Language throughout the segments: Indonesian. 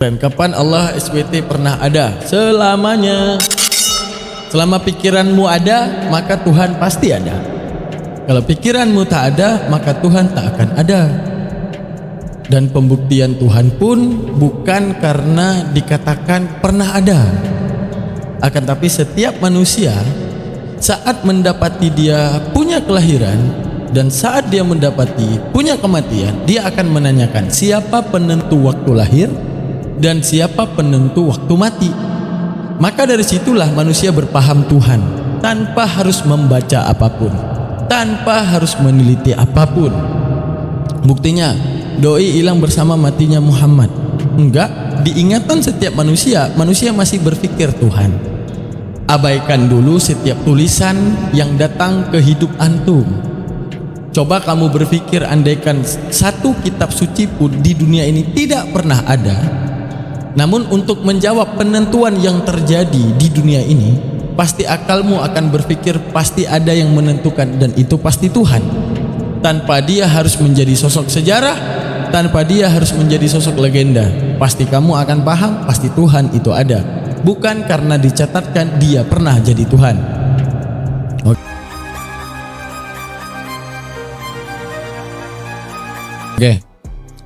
Dan kapan Allah SWT pernah ada? Selamanya. Selama pikiranmu ada, maka Tuhan pasti ada. Kalau pikiranmu tak ada, maka Tuhan tak akan ada. Dan pembuktian Tuhan pun bukan karena dikatakan pernah ada. Akan tapi setiap manusia saat mendapati dia punya kelahiran dan saat dia mendapati punya kematian, dia akan menanyakan siapa penentu waktu lahir dan siapa penentu waktu mati. Maka dari situlah manusia berpaham Tuhan tanpa harus membaca apapun, tanpa harus meneliti apapun. Buktinya doi hilang bersama matinya Muhammad. Enggak, diingatan setiap manusia, manusia masih berpikir Tuhan. Abaikan dulu setiap tulisan yang datang ke hidup antum. Coba kamu berpikir andaikan satu kitab suci pun di dunia ini tidak pernah ada, namun untuk menjawab penentuan yang terjadi di dunia ini, pasti akalmu akan berpikir pasti ada yang menentukan dan itu pasti Tuhan. Tanpa dia harus menjadi sosok sejarah, tanpa dia harus menjadi sosok legenda, pasti kamu akan paham pasti Tuhan itu ada. Bukan karena dicatatkan dia pernah jadi Tuhan. Oke.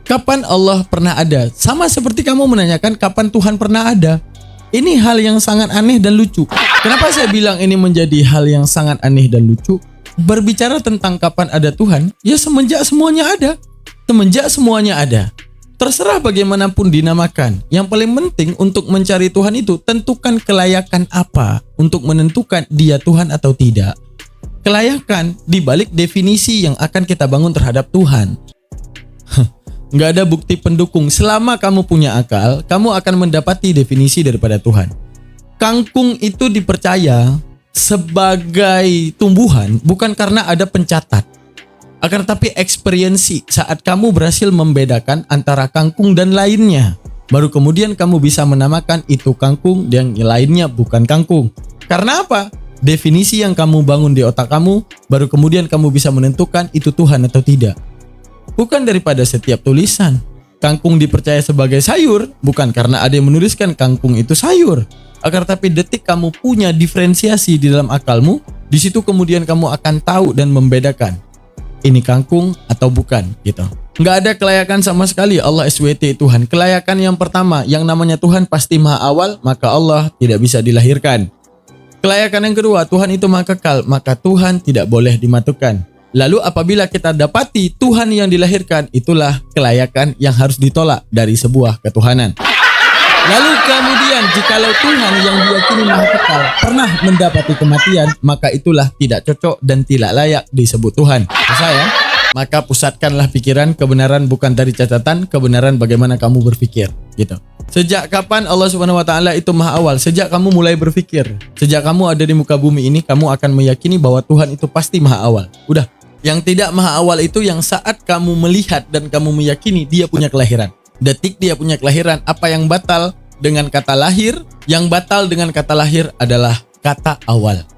Kapan Allah pernah ada? Sama seperti kamu menanyakan kapan Tuhan pernah ada. Ini hal yang sangat aneh dan lucu. Kenapa saya bilang ini menjadi hal yang sangat aneh dan lucu? Berbicara tentang kapan ada Tuhan, ya semenjak semuanya ada. Semenjak semuanya ada. Terserah bagaimanapun dinamakan. Yang paling penting untuk mencari Tuhan itu, tentukan kelayakan apa untuk menentukan dia Tuhan atau tidak. Kelayakan dibalik definisi yang akan kita bangun terhadap Tuhan. Nggak ada bukti pendukung. Selama kamu punya akal, kamu akan mendapati definisi daripada Tuhan. Kangkung itu dipercaya sebagai tumbuhan bukan karena ada pencatat, akan tetapi eksperiensi saat kamu berhasil membedakan antara kangkung dan lainnya. Baru kemudian kamu bisa menamakan itu kangkung dan yang lainnya bukan kangkung. Karena apa? Definisi yang kamu bangun di otak kamu, baru kemudian kamu bisa menentukan itu Tuhan atau tidak. Bukan daripada setiap tulisan. Kangkung dipercaya sebagai sayur bukan karena ada yang menuliskan kangkung itu sayur. Akan tetapi detik kamu punya diferensiasi di dalam akalmu, di situ kemudian kamu akan tahu dan membedakan ini kangkung atau bukan gitu. Nggak ada kelayakan sama sekali Allah SWT Tuhan. Kelayakan yang pertama, yang namanya Tuhan pasti maha awal, maka Allah tidak bisa dilahirkan. Kelayakan yang kedua, Tuhan itu maha kekal, maka Tuhan tidak boleh dimatikan. Lalu apabila kita dapati Tuhan yang dilahirkan, itulah kelayakan yang harus ditolak dari sebuah ketuhanan. Lalu kemudian jikalau Tuhan yang diyakini maha kekal pernah mendapati kematian, maka itulah tidak cocok dan tidak layak disebut Tuhan. Saya, maka pusatkanlah pikiran, kebenaran bukan dari catatan, kebenaran bagaimana kamu berpikir, gitu. Sejak kapan Allah Subhanahu wa taala itu maha awal? Sejak kamu mulai berpikir. Sejak kamu ada di muka bumi ini, kamu akan meyakini bahwa Tuhan itu pasti maha awal. Udah. Yang tidak maha awal itu yang saat kamu melihat dan kamu meyakini dia punya kelahiran. Detik dia punya kelahiran, apa yang batal dengan kata lahir? Yang batal dengan kata lahir adalah kata awal.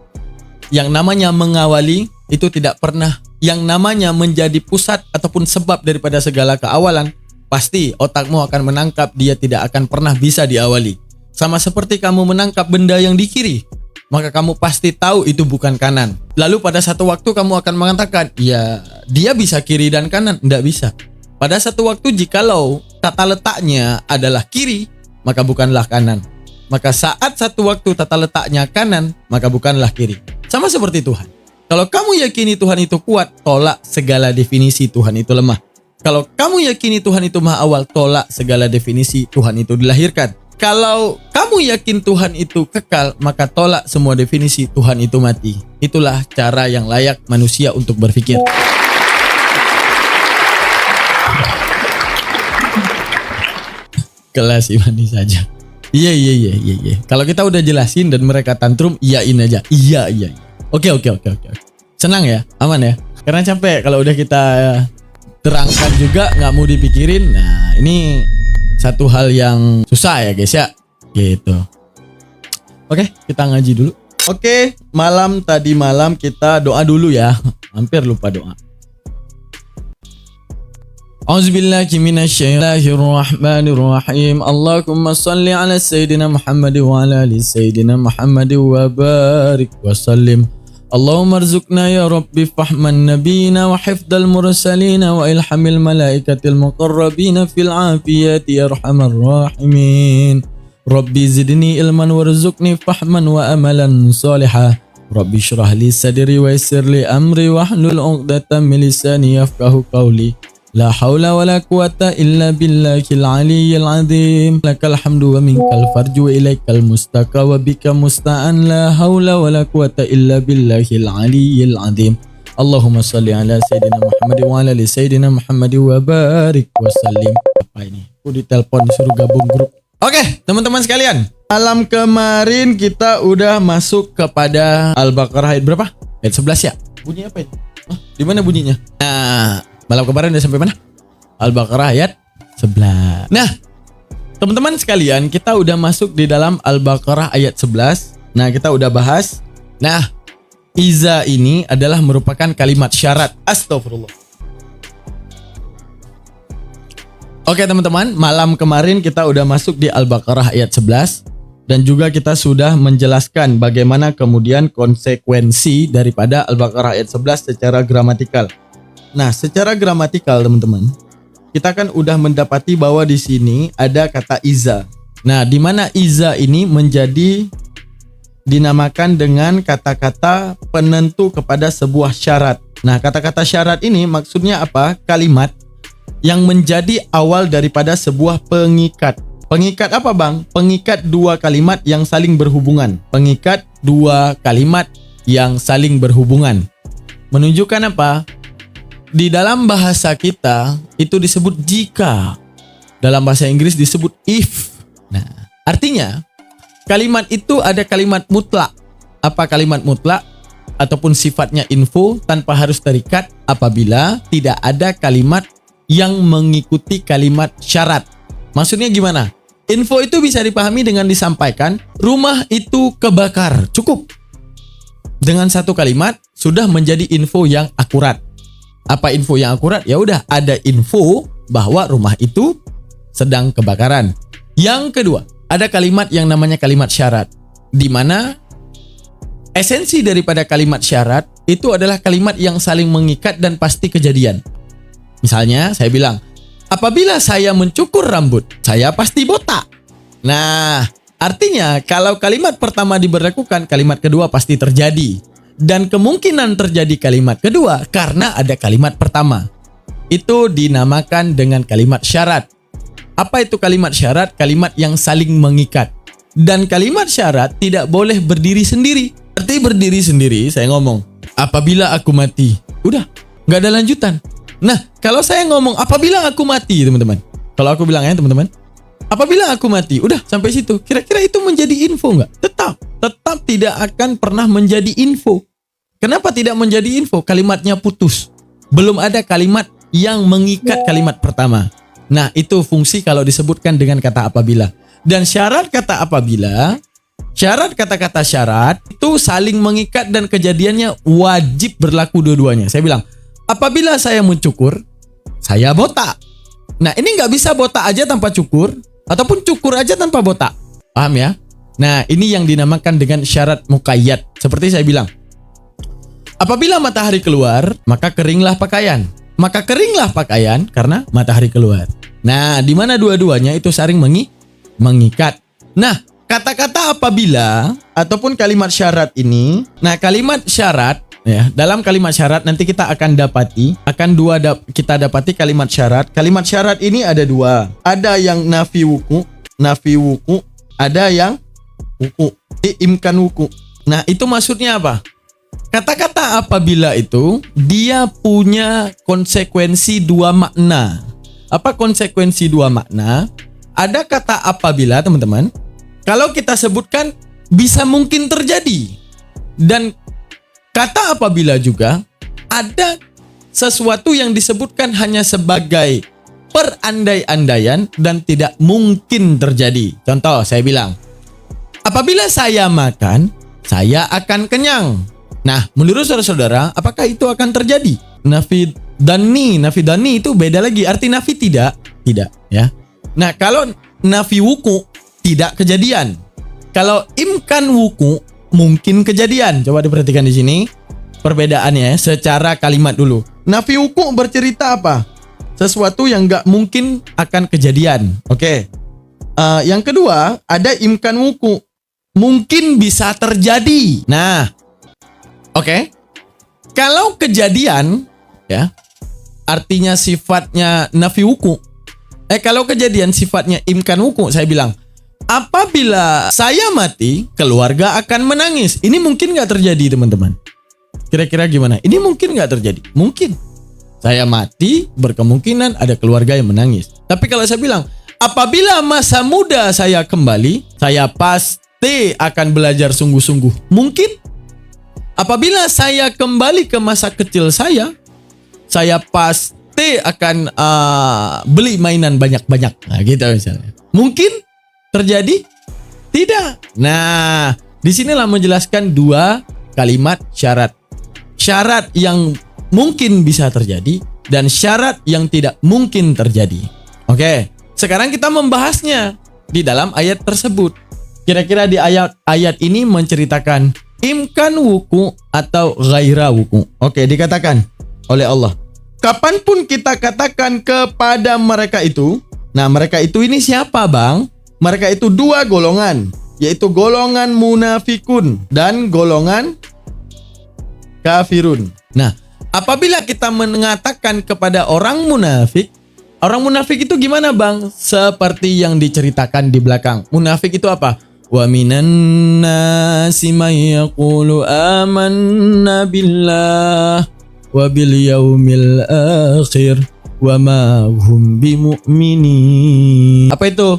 Yang namanya mengawali itu tidak pernah. Yang namanya menjadi pusat ataupun sebab daripada segala keawalan, pasti otakmu akan menangkap dia tidak akan pernah bisa diawali. Sama seperti kamu menangkap benda yang di kiri, maka kamu pasti tahu itu bukan kanan. Lalu pada satu waktu kamu akan mengatakan, ya dia bisa kiri dan kanan. Tidak bisa. Pada satu waktu jikalau tata letaknya adalah kiri, maka bukanlah kanan. Maka saat satu waktu tata letaknya kanan, maka bukanlah kiri. Sama seperti Tuhan. Kalau kamu yakini Tuhan itu kuat, tolak segala definisi Tuhan itu lemah. Kalau kamu yakini Tuhan itu maha awal, tolak segala definisi Tuhan itu dilahirkan. Kalau kamu yakin Tuhan itu kekal, maka tolak semua definisi Tuhan itu mati. Itulah cara yang layak manusia untuk berpikir. Kelas imani saja. Iya. Kalau kita udah jelasin dan mereka tantrum, iyain aja. Iya. Oke. Senang ya, aman ya. Karena capek kalau udah kita terangkan juga nggak mau dipikirin. Nah, ini satu hal yang susah ya guys ya. Gitu. Oke, kita ngaji dulu. Oke, tadi malam kita doa dulu ya. Hampir lupa doa. A'udzubillahi minasyaitonirrahmanirrahim. Allahumma shalli ala sayyidina Muhammad wa ala ali sayyidina Muhammad wa barik wa sallim. Allahumma arzuqna ya Rabbi fahman nabiyina wa hifdal mursalina wa ilhamil malaikatil muqarrabina fil afiyati ya arhamar rahimin. Rabbi zidni ilman warzuqni fahman wa amalan salihah. Rabbi syrah li sadri wa yassir li amri wahlul 'uqdatam min lisani yafqahu qawli. La haula wa la quwata illa billahil aliyyil azim. Lakal hamdu wa minkal farju wa ilaikal mustaqa wa bika musta'an. La haula wa la quwata illa billahil aliyyil azim. Allahumma salli ala sayyidina Muhammad wa ala ali sayyidina Muhammad wa barik wa sallim. Apa ini? Aku ditelepon disuruh gabung grup. Oke, teman-teman sekalian. Malam kemarin kita udah masuk kepada Al-Baqarah ayat berapa? Ayat 11 ya? Bunyi apa ini? Di mana bunyinya? Nah, malam kemarin udah sampai mana? Al-Baqarah ayat 11. Nah, teman-teman sekalian, kita udah masuk di dalam Al-Baqarah ayat 11. Nah, kita udah bahas. Nah, iza ini adalah merupakan kalimat syarat. Astagfirullah. Oke teman-teman, malam kemarin kita udah masuk di Al-Baqarah ayat 11. Dan juga kita sudah menjelaskan bagaimana kemudian konsekuensi daripada Al-Baqarah ayat 11 secara gramatikal. Nah, secara gramatikal teman-teman, kita kan udah mendapati bahwa di sini ada kata iza. Nah, di mana iza ini menjadi dinamakan dengan kata-kata penentu kepada sebuah syarat. Nah, kata-kata syarat ini maksudnya apa? Kalimat yang menjadi awal daripada sebuah pengikat. Pengikat apa bang? Pengikat dua kalimat yang saling berhubungan. Pengikat dua kalimat yang saling berhubungan. Menunjukkan apa? Di dalam bahasa kita itu disebut jika. Dalam bahasa Inggris disebut if. Nah, artinya kalimat itu ada kalimat mutlak. Apa kalimat mutlak? Ataupun sifatnya info tanpa harus terikat apabila tidak ada kalimat yang mengikuti kalimat syarat. Maksudnya gimana? Info itu bisa dipahami dengan disampaikan rumah itu kebakar. Cukup. Dengan satu kalimat sudah menjadi info yang akurat. Apa info yang akurat? Ya udah, ada info bahwa rumah itu sedang kebakaran. Yang kedua, ada kalimat yang namanya kalimat syarat, di mana esensi daripada kalimat syarat itu adalah kalimat yang saling mengikat dan pasti kejadian. Misalnya saya bilang, apabila saya mencukur rambut, saya pasti botak. Nah, artinya kalau kalimat pertama diberlakukan, kalimat kedua pasti terjadi. Dan kemungkinan terjadi kalimat kedua karena ada kalimat pertama. Itu dinamakan dengan kalimat syarat. Apa itu kalimat syarat? Kalimat yang saling mengikat. Dan kalimat syarat tidak boleh berdiri sendiri. Arti berdiri sendiri, saya ngomong, apabila aku mati. Udah, nggak ada lanjutan. Nah, kalau saya ngomong apabila aku mati, teman-teman. Kalau aku bilang ya, teman-teman. Apabila aku mati, udah sampai situ. Kira-kira itu menjadi info nggak? Tetap tidak akan pernah menjadi info. Kenapa tidak menjadi info? Kalimatnya putus. Belum ada kalimat yang mengikat kalimat pertama. Nah, itu fungsi kalau disebutkan dengan kata apabila. Dan syarat kata apabila, syarat kata-kata syarat itu saling mengikat dan kejadiannya wajib berlaku dua-duanya. Saya bilang, apabila saya mencukur, saya botak. Nah, ini nggak bisa botak aja tanpa cukur, ataupun cukur aja tanpa botak. Paham ya? Nah, ini yang dinamakan dengan syarat muqayyad. Seperti saya bilang, apabila matahari keluar, maka keringlah pakaian. Maka keringlah pakaian karena matahari keluar. Nah, di mana dua-duanya itu saling mengikat. Nah, kata-kata apabila ataupun kalimat syarat ini, nah kalimat syarat ya, dalam kalimat syarat nanti kita akan dapati, kita dapati kalimat syarat. Kalimat syarat ini ada dua. Ada yang nafi wuku, ada yang wuku, imkan wuku. Nah, itu maksudnya apa? Kata-kata apabila itu dia punya konsekuensi dua makna. Apa konsekuensi dua makna? Ada kata apabila, teman-teman, kalau kita sebutkan bisa mungkin terjadi. Dan kata apabila juga ada sesuatu yang disebutkan hanya sebagai perandai-andaian dan tidak mungkin terjadi. Contoh, saya bilang, apabila saya makan, saya akan kenyang. Nah, menurut saudara-saudara, apakah itu akan terjadi? Nafi nafi dani itu beda lagi. Arti nafi tidak ya. Nah, kalau nafi wuku tidak kejadian. Kalau imkan wuku mungkin kejadian. Coba diperhatikan di sini perbedaannya secara kalimat dulu. Nafi wuku bercerita apa? Sesuatu yang nggak mungkin akan kejadian. Oke. Yang kedua ada imkan wuku, mungkin bisa terjadi. Nah, oke. Kalau kejadian ya artinya sifatnya nafi wuku. Kalau kejadian sifatnya imkan wuku, saya bilang apabila saya mati keluarga akan menangis. Ini mungkin nggak terjadi, teman-teman. Kira-kira gimana? Ini mungkin nggak terjadi? Mungkin. Saya mati berkemungkinan ada keluarga yang menangis. Tapi kalau saya bilang apabila masa muda saya kembali, saya pasti akan belajar sungguh-sungguh. Mungkin. Apabila saya kembali ke masa kecil saya pasti akan beli mainan banyak-banyak. Nah, gitu misalnya. Mungkin terjadi? Tidak. Nah, disinilah menjelaskan dua kalimat syarat. Syarat yang mungkin bisa terjadi dan syarat yang tidak mungkin terjadi. Oke. Sekarang kita membahasnya di dalam ayat tersebut. Kira-kira di ayat ini menceritakan imkan wuku atau ghaira wuku. Oke, dikatakan oleh Allah. Kapanpun kita katakan kepada mereka itu. Nah, mereka itu ini siapa, Bang? Mereka itu dua golongan, yaitu golongan munafikun dan golongan kafirun. Nah, apabila kita mengatakan kepada orang munafik itu gimana, Bang? Seperti yang diceritakan di belakang. Munafik itu apa? Wa minan nasi may yaqulu amanna billah wa bil yaumil akhir wa ma hum bimu'minin. Apa itu?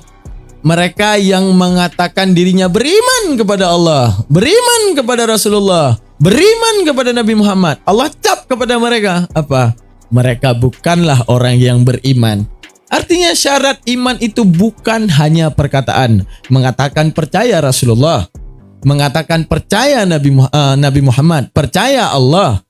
Mereka yang mengatakan dirinya beriman kepada Allah, beriman kepada Rasulullah, beriman kepada Nabi Muhammad. Allah cap kepada mereka apa? Mereka bukanlah orang yang beriman. Artinya syarat iman itu bukan hanya perkataan. Mengatakan percaya Rasulullah, mengatakan percaya Nabi Muhammad, percaya Allah,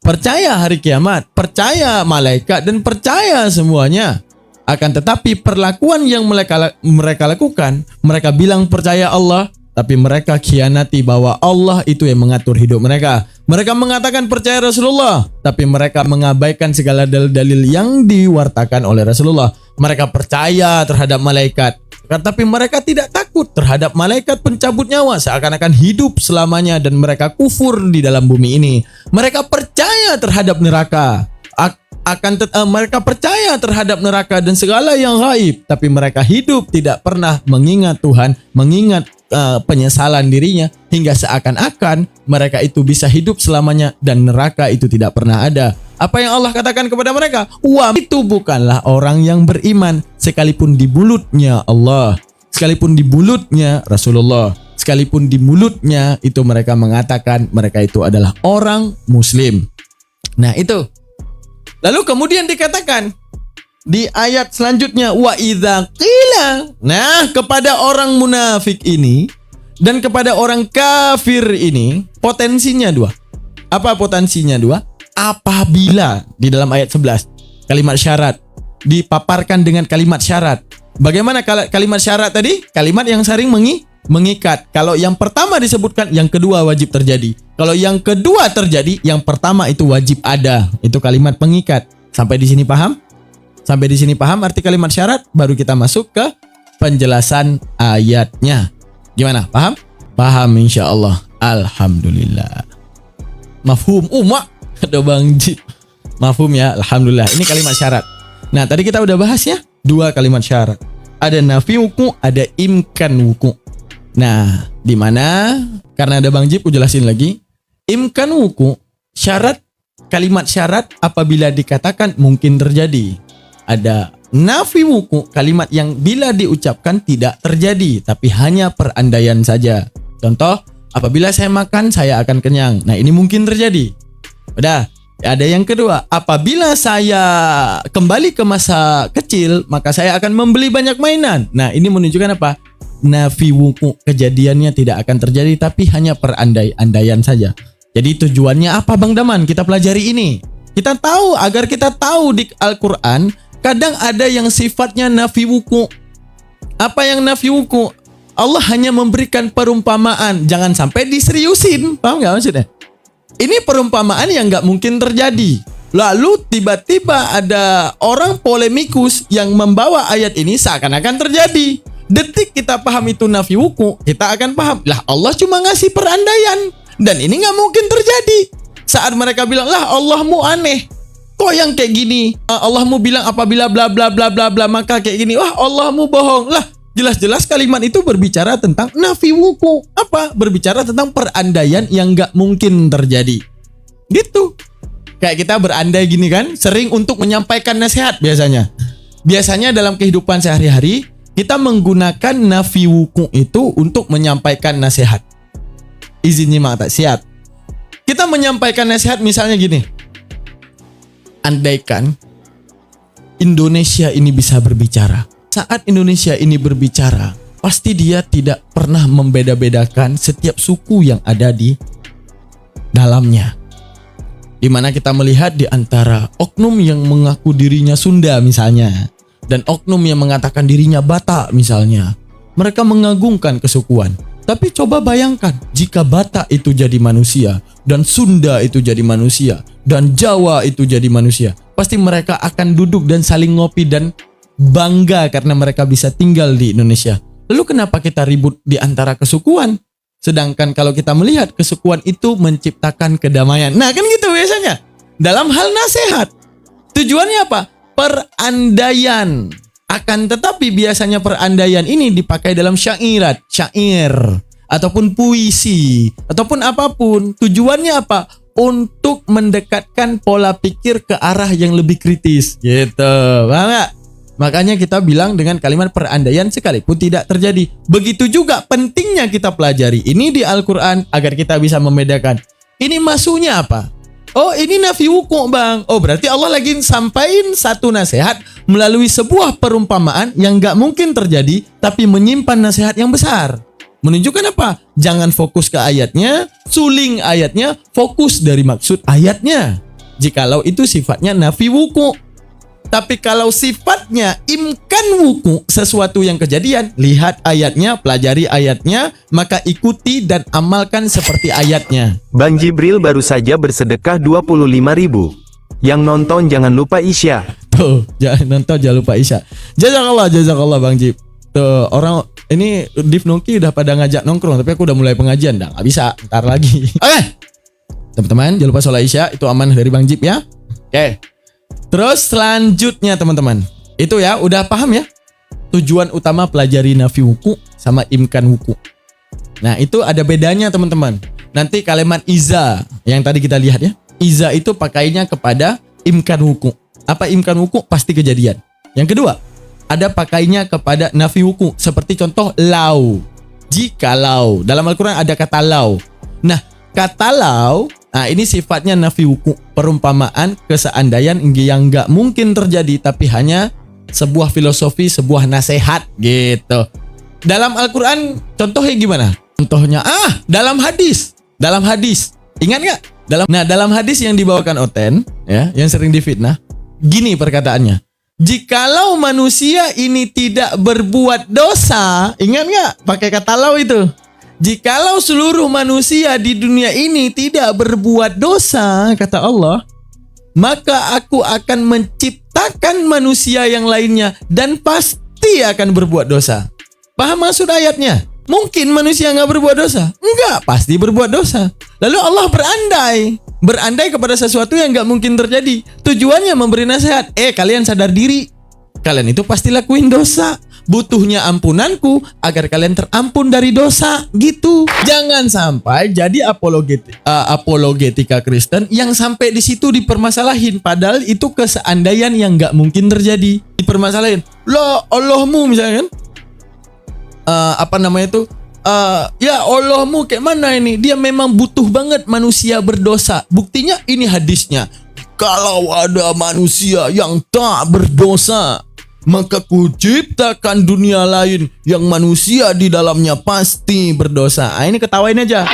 percaya hari kiamat, percaya malaikat, dan percaya semuanya. Akan tetapi perlakuan yang mereka lakukan, mereka bilang percaya Allah, tapi mereka khianati bahwa Allah itu yang mengatur hidup mereka. Mereka mengatakan percaya Rasulullah, tapi mereka mengabaikan segala dalil-dalil yang diwartakan oleh Rasulullah. Mereka percaya terhadap malaikat, tapi mereka tidak takut terhadap malaikat pencabut nyawa, seakan-akan hidup selamanya dan mereka kufur di dalam bumi ini. Mereka percaya terhadap neraka, mereka percaya terhadap neraka dan segala yang gaib, tapi mereka hidup tidak pernah mengingat Tuhan, mengingat penyesalan dirinya, hingga seakan-akan mereka itu bisa hidup selamanya dan neraka itu tidak pernah ada. Apa yang Allah katakan kepada mereka? Wah, itu bukanlah orang yang beriman, sekalipun di mulutnya Allah, sekalipun di mulutnya Rasulullah, sekalipun di mulutnya itu mereka mengatakan mereka itu adalah orang Muslim. Nah, itu. Lalu kemudian dikatakan di ayat selanjutnya, wa idza qila. Nah, kepada orang munafik ini dan kepada orang kafir ini potensinya dua. Apa potensinya dua? Apabila di dalam ayat 11 kalimat syarat dipaparkan dengan kalimat syarat. Bagaimana kalimat syarat tadi? Kalimat yang saling mengikat. Kalau yang pertama disebutkan, yang kedua wajib terjadi. Kalau yang kedua terjadi, yang pertama itu wajib ada. Itu kalimat pengikat. Sampai di sini paham? Sampai di sini paham arti kalimat syarat? Baru kita masuk ke penjelasan ayatnya. Gimana? Paham? Paham insyaallah. Alhamdulillah. Mafhum. Mak. Ada Bang Jip. Mafhum ya? Alhamdulillah. Ini kalimat syarat. Nah, tadi kita udah bahas ya. Dua kalimat syarat. Ada nafi wuku, ada imkan wuku. Nah, di mana? Karena ada Bang Jip, aku jelasin lagi. Imkan wuku, syarat, kalimat syarat apabila dikatakan mungkin terjadi. Ada nafi wuku, kalimat yang bila diucapkan tidak terjadi, tapi hanya perandaian saja. Contoh, apabila saya makan, saya akan kenyang. Nah, ini mungkin terjadi. Udah. Ada yang kedua, apabila saya kembali ke masa kecil, maka saya akan membeli banyak mainan. Nah, ini menunjukkan apa? Nafi wuku, kejadiannya tidak akan terjadi, tapi hanya perandai-andaian saja. Jadi tujuannya apa, Bang Daman? Kita pelajari ini. Kita tahu, agar kita tahu di Al-Quran, kadang ada yang sifatnya nafi wuku. Apa yang nafi wuku? Allah hanya memberikan perumpamaan, jangan sampai diseriusin. Paham nggak maksudnya? Ini perumpamaan yang nggak mungkin terjadi. Lalu tiba-tiba ada orang polemikus yang membawa ayat ini seakan-akan terjadi. Detik kita paham itu nafi wuku, kita akan paham, lah Allah cuma ngasih perandaian. Dan ini nggak mungkin terjadi. Saat mereka bilang, lah Allahmu aneh. Kok yang kayak gini? Allahmu bilang apabila bla bla bla bla bla maka kayak gini. Wah Allahmu bohong. Lah jelas-jelas kalimat itu berbicara tentang nafi wuku. Apa? Berbicara tentang perandaian yang nggak mungkin terjadi. Gitu. Kayak kita berandai gini kan, sering untuk menyampaikan nasihat biasanya. Biasanya dalam kehidupan sehari-hari, kita menggunakan nafi wuku itu untuk menyampaikan nasihat. Izin nyimak tak siap. Kita menyampaikan nasihat misalnya gini. Andaikan Indonesia ini bisa berbicara. Saat Indonesia ini berbicara, pasti dia tidak pernah membeda-bedakan setiap suku yang ada di dalamnya. Di mana kita melihat di antara oknum yang mengaku dirinya Sunda misalnya, dan oknum yang mengatakan dirinya Batak misalnya. Mereka mengagungkan kesukuan. Tapi coba bayangkan, jika Batak itu jadi manusia, dan Sunda itu jadi manusia, dan Jawa itu jadi manusia, pasti mereka akan duduk dan saling ngopi dan bangga karena mereka bisa tinggal di Indonesia. Lalu kenapa kita ribut di antara kesukuan? Sedangkan kalau kita melihat kesukuan itu menciptakan kedamaian. Nah kan gitu biasanya. Dalam hal nasihat. Tujuannya apa? Perandaian. Akan tetapi biasanya perandaian ini dipakai dalam syair, ataupun puisi, ataupun apapun. Tujuannya apa? Untuk mendekatkan pola pikir ke arah yang lebih kritis. Gitu. Paham gak? Makanya kita bilang dengan kalimat perandaian sekalipun tidak terjadi. Begitu juga pentingnya kita pelajari ini di Al-Quran agar kita bisa membedakan. Ini maksudnya apa? Oh ini nafi wuku bang. Oh berarti Allah lagi sampaikan satu nasihat melalui sebuah perumpamaan yang gak mungkin terjadi, tapi menyimpan nasihat yang besar. Menunjukkan apa? Jangan fokus ke ayatnya, suling ayatnya, fokus dari maksud ayatnya. Jikalau itu sifatnya nafi wuku. Tapi kalau sifatnya imkan wuku, sesuatu yang kejadian, lihat ayatnya, pelajari ayatnya, maka ikuti dan amalkan seperti ayatnya. Bang Jibril baru saja bersedekah 25.000. Yang nonton jangan lupa Isya. Tuh, jangan nonton, jangan lupa Isya. Jazakallah Bang Jib. Tuh, orang ini Div Nongki udah pada ngajak nongkrong, tapi aku udah mulai pengajian, dah nggak bisa, ntar lagi. Oke, teman-teman, jangan lupa sholat Isya, itu amanah dari Bang Jib ya. Oke. Terus selanjutnya teman-teman, itu ya udah paham ya tujuan utama pelajari nafi wuku sama imkan wuku. Nah itu ada bedanya teman-teman. Nanti kalimat iza yang tadi kita lihat ya, iza itu pakainya kepada imkan wuku. Apa imkan wuku? Pasti kejadian. Yang kedua, ada pakainya kepada nafi wuku, seperti contoh lau. Jikalau, dalam Al-Quran ada kata lau. Nah kata lau, nah ini sifatnya nafi wuku, perumpamaan keseandaian yang nggak mungkin terjadi, tapi hanya sebuah filosofi, sebuah nasihat gitu. Dalam Al-Quran contohnya gimana? Contohnya dalam hadis. Ingat nggak? Dalam hadis yang dibawakan Oten ya, yang sering difitnah, gini perkataannya. Jikalau manusia ini tidak berbuat dosa, ingat nggak? Pakai kata lau itu. Jikalau seluruh manusia di dunia ini tidak berbuat dosa, kata Allah, maka aku akan menciptakan manusia yang lainnya dan pasti akan berbuat dosa. Paham maksud ayatnya? Mungkin manusia nggak berbuat dosa? Enggak, pasti berbuat dosa. Lalu Allah berandai kepada sesuatu yang nggak mungkin terjadi. Tujuannya memberi nasihat. Kalian sadar diri. Kalian itu pasti lakuin dosa. Butuhnya ampunanku agar kalian terampun dari dosa gitu. Jangan sampai jadi apologetika Kristen yang sampai di situ dipermasalahin, padahal itu keseandaian yang nggak mungkin terjadi. Dipermasalahin. Loh, Allahmu misalnya kan? Ya Allahmu kayak mana ini? Dia memang butuh banget manusia berdosa. Buktinya ini hadisnya. Kalau ada manusia yang tak berdosa, maka kuciptakan dunia lain yang manusia di dalamnya pasti berdosa. Ini ketawain aja.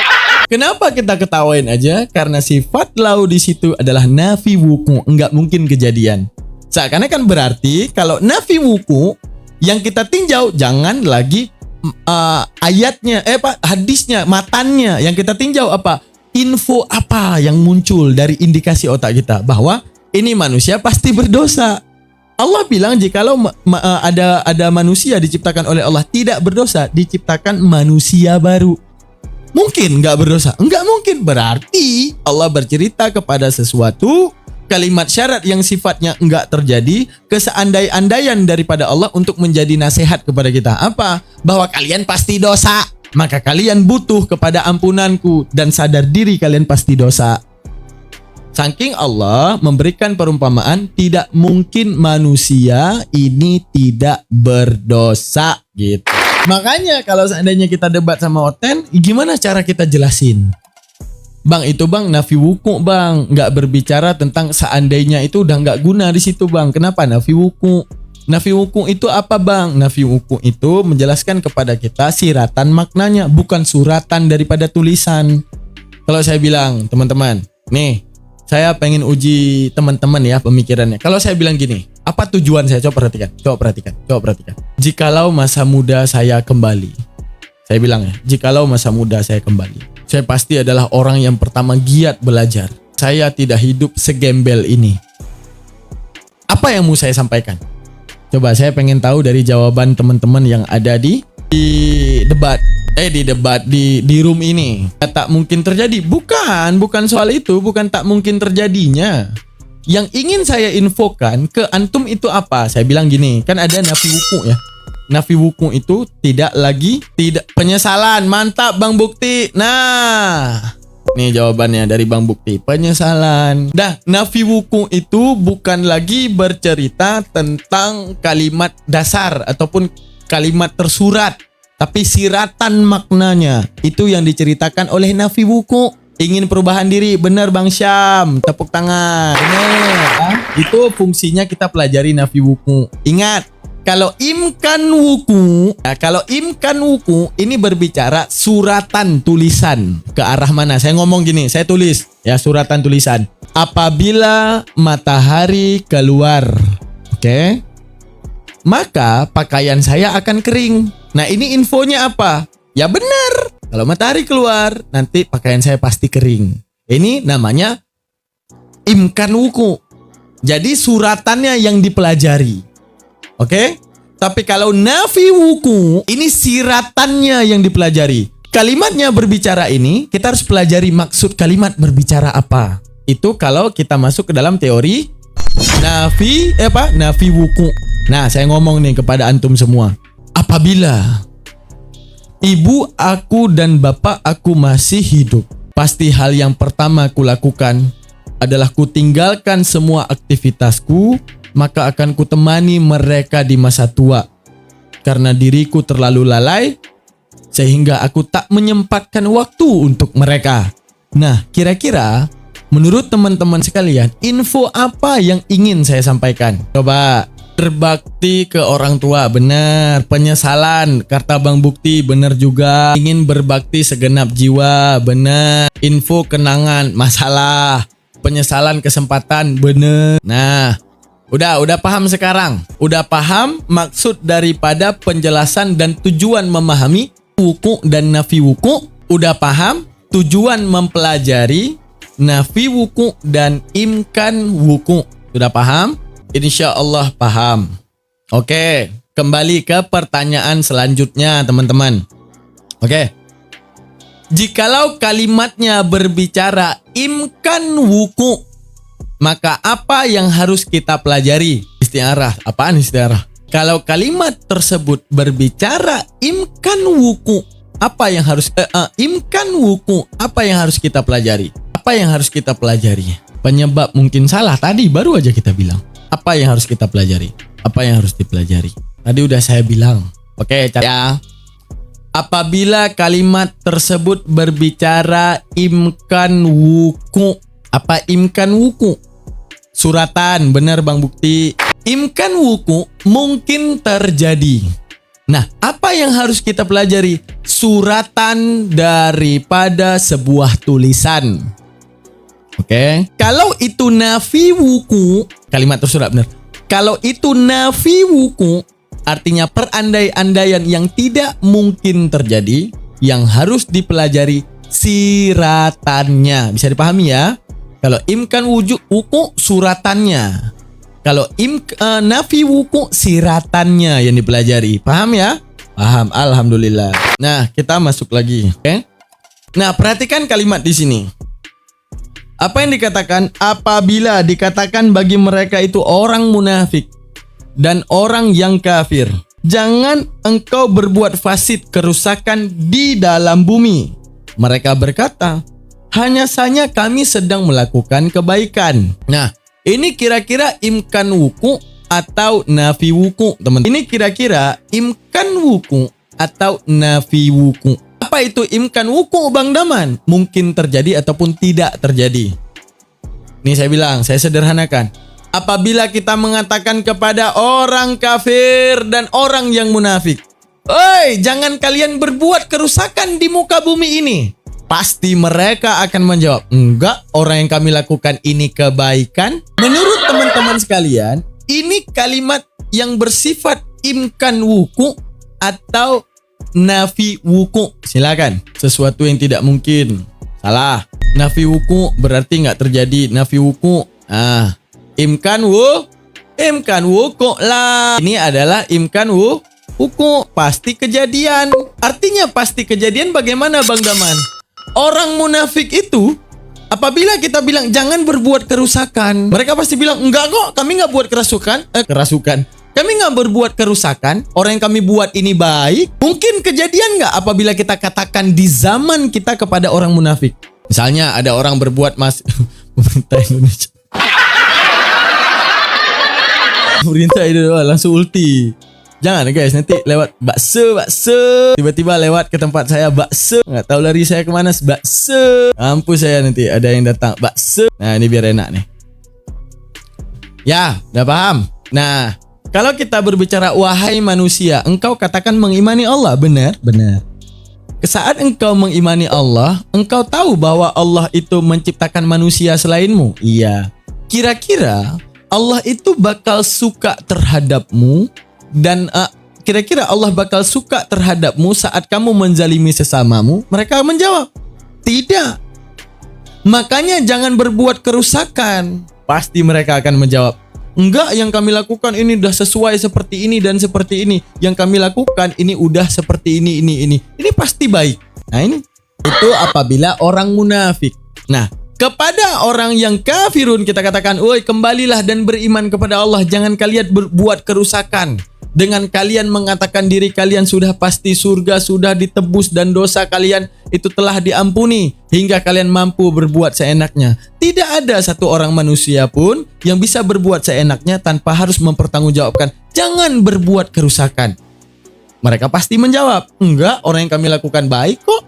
Kenapa kita ketawain aja? Karena sifat lau di situ adalah nafi wuku, enggak mungkin kejadian. Seakan-akan berarti kalau nafi wuku yang kita tinjau jangan lagi ayatnya, hadisnya, matannya. Yang kita tinjau apa? Info apa yang muncul dari indikasi otak kita bahwa ini manusia pasti berdosa. Allah bilang jikalau ada manusia diciptakan oleh Allah tidak berdosa, diciptakan manusia baru. Mungkin nggak berdosa? Enggak mungkin. Berarti Allah bercerita kepada sesuatu kalimat syarat yang sifatnya enggak terjadi, keseandai-andaian daripada Allah untuk menjadi nasihat kepada kita. Apa? Bahwa kalian pasti dosa, maka kalian butuh kepada ampunanku dan sadar diri kalian pasti dosa. Saking Allah memberikan perumpamaan tidak mungkin manusia ini tidak berdosa gitu. Makanya kalau seandainya kita debat sama Oten, gimana cara kita jelasin? Bang, itu bang nafi wuku bang, nggak berbicara tentang seandainya, itu udah nggak guna di situ bang. Kenapa nafi wuku? Nafi wuku itu apa bang? Nafi wuku itu menjelaskan kepada kita siratan maknanya, bukan suratan daripada tulisan. Kalau saya bilang teman-teman, nih saya pengen uji teman-teman ya pemikirannya. Kalau saya bilang gini, apa tujuan saya? Coba perhatikan. Jikalau masa muda saya kembali, saya bilang ya, jikalau masa muda saya kembali, saya pasti adalah orang yang pertama giat belajar. Saya tidak hidup segembel ini. Apa yang mau saya sampaikan? Coba saya pengen tahu dari jawaban teman-teman yang ada di debat. Di room ini. Tak mungkin terjadi. Bukan soal itu, bukan tak mungkin terjadinya. Yang ingin saya infokan ke antum itu apa? Saya bilang gini, kan ada nafi wuku ya. Nafi wuku itu tidak penyesalan. Mantap Bang Bukti. Nah, nih jawabannya dari Bang Bukti. Penyesalan. Dah, nafi wuku itu bukan lagi bercerita tentang kalimat dasar ataupun kalimat tersurat, tapi siratan maknanya. Itu yang diceritakan oleh nafi wuku. Ingin perubahan diri, benar Bang Syam, tepuk tangan. Benar. Itu fungsinya kita pelajari nafi wuku. Ingat, kalau imkan wuku ini berbicara suratan tulisan. Ke arah mana? Saya ngomong gini, saya tulis ya, suratan tulisan. Apabila matahari keluar, oke, maka pakaian saya akan kering. Nah, ini infonya apa? Ya benar. Kalau matahari keluar, nanti pakaian saya pasti kering. Ini namanya imkan wuku. Jadi suratannya yang dipelajari. Oke? Tapi kalau nafi wuku, ini siratannya yang dipelajari. Kalimatnya berbicara ini, kita harus pelajari maksud kalimat berbicara apa. Itu kalau kita masuk ke dalam teori nafi wuku. Nah, saya ngomong nih kepada antum semua. Apabila ibu aku dan bapak aku masih hidup, pasti hal yang pertama kulakukan adalah kutinggalkan semua aktivitasku, maka akan kutemani mereka di masa tua. Karena diriku terlalu lalai, sehingga aku tak menyempatkan waktu untuk mereka. Nah, kira-kira menurut teman-teman sekalian, info apa yang ingin saya sampaikan? Coba. Berbakti ke orang tua, benar. Penyesalan, kata Bang Bukti, benar juga. Ingin berbakti segenap jiwa, benar. Info kenangan, masalah. Penyesalan, kesempatan, benar. Nah, udah paham sekarang? Udah paham maksud daripada penjelasan dan tujuan memahami wuku dan nafi wuku? Udah paham tujuan mempelajari nafi wuku dan imkan wuku? Sudah paham? Insya Allah paham. Oke, kembali ke pertanyaan selanjutnya teman-teman. Oke, jikalau kalimatnya berbicara imkan wuku, maka apa yang harus kita pelajari? Istiarah. Apaan istiarah? Kalau kalimat tersebut berbicara imkan wuku, apa yang harus imkan wuku, apa yang harus kita pelajari? Apa yang harus kita pelajari? Penyebab mungkin salah, tadi baru aja kita bilang. Apa yang harus kita pelajari? Apa yang harus dipelajari? Tadi udah saya bilang. Oke, ya. Apabila kalimat tersebut berbicara imkan wuku. Apa imkan wuku? Suratan, benar Bang Bukti. Imkan wuku mungkin terjadi. Nah, apa yang harus kita pelajari? Suratan daripada sebuah tulisan. Oke. Kalau itu nafi wuku, kalimat tersurat benar. Kalau itu nafi wuku, artinya perandai-andaian yang tidak mungkin terjadi, yang harus dipelajari siratannya. Bisa dipahami ya? Kalau imkan wuku suratannya. Kalau nafi wuku siratannya yang dipelajari. Paham ya? Paham, alhamdulillah. Nah, kita masuk lagi, oke? Nah, perhatikan kalimat di sini. Apa yang dikatakan? Apabila dikatakan bagi mereka itu orang munafik dan orang yang kafir, jangan engkau berbuat fasid kerusakan di dalam bumi. Mereka berkata, hanya saja kami sedang melakukan kebaikan. Nah, ini kira-kira imkan wuku atau nafi wuku, teman. Ini kira-kira imkan wuku atau nafi wuku. Apa itu imkan wuku, Bang Daman? Mungkin terjadi ataupun tidak terjadi. Ini saya bilang, saya sederhanakan. Apabila kita mengatakan kepada orang kafir dan orang yang munafik, "Oi, jangan kalian berbuat kerusakan di muka bumi ini." Pasti mereka akan menjawab, enggak, orang yang kami lakukan ini kebaikan. Menurut teman-teman sekalian, ini kalimat yang bersifat imkan wuku atau nafi wuku. Silakan, sesuatu yang tidak mungkin. Salah. Nafi wuku berarti nggak terjadi. Nafi wuku, imkan wuku lah. Ini adalah imkan wuku, pasti kejadian. Artinya pasti kejadian bagaimana, Bang Daman? Orang munafik itu, apabila kita bilang jangan berbuat kerusakan, mereka pasti bilang enggak kok, kami nggak buat kerasukan. Kami nggak berbuat kerusakan. Orang yang kami buat ini baik. Mungkin kejadian nggak apabila kita katakan di zaman kita kepada orang munafik? Misalnya ada orang berbuat pemerintah Indonesia. Pemerintah itu langsung ulti. Jangan guys, nanti lewat bakso. Tiba-tiba lewat ke tempat saya bakso. Nggak tahu lari saya kemana, bakso. Mampus saya nanti ada yang datang bakso. Nah, ini biar enak nih. Ya, udah paham? Nah, kalau kita berbicara wahai manusia, engkau katakan mengimani Allah. Benar. Saat engkau mengimani Allah, engkau tahu bahwa Allah itu menciptakan manusia selainmu. Iya. Kira-kira Allah itu bakal suka terhadapmu dan kira-kira Allah bakal suka terhadapmu saat kamu menzalimi sesamamu? Mereka menjawab, tidak. Makanya jangan berbuat kerusakan. Pasti mereka akan menjawab, enggak, yang kami lakukan ini udah sesuai seperti ini dan seperti ini. Yang kami lakukan ini udah seperti ini. Ini pasti baik. Nah, ini itu apabila orang munafik. Nah, kepada orang yang kafirun kita katakan, "Woi, kembalilah dan beriman kepada Allah. Jangan kalian berbuat kerusakan. Dengan kalian mengatakan diri kalian sudah pasti surga, sudah ditebus dan dosa kalian itu telah diampuni hingga kalian mampu berbuat seenaknya." Tidak ada satu orang manusia pun yang bisa berbuat seenaknya tanpa harus mempertanggungjawabkan, jangan berbuat kerusakan. Mereka pasti menjawab, enggak, orang yang kami lakukan baik kok.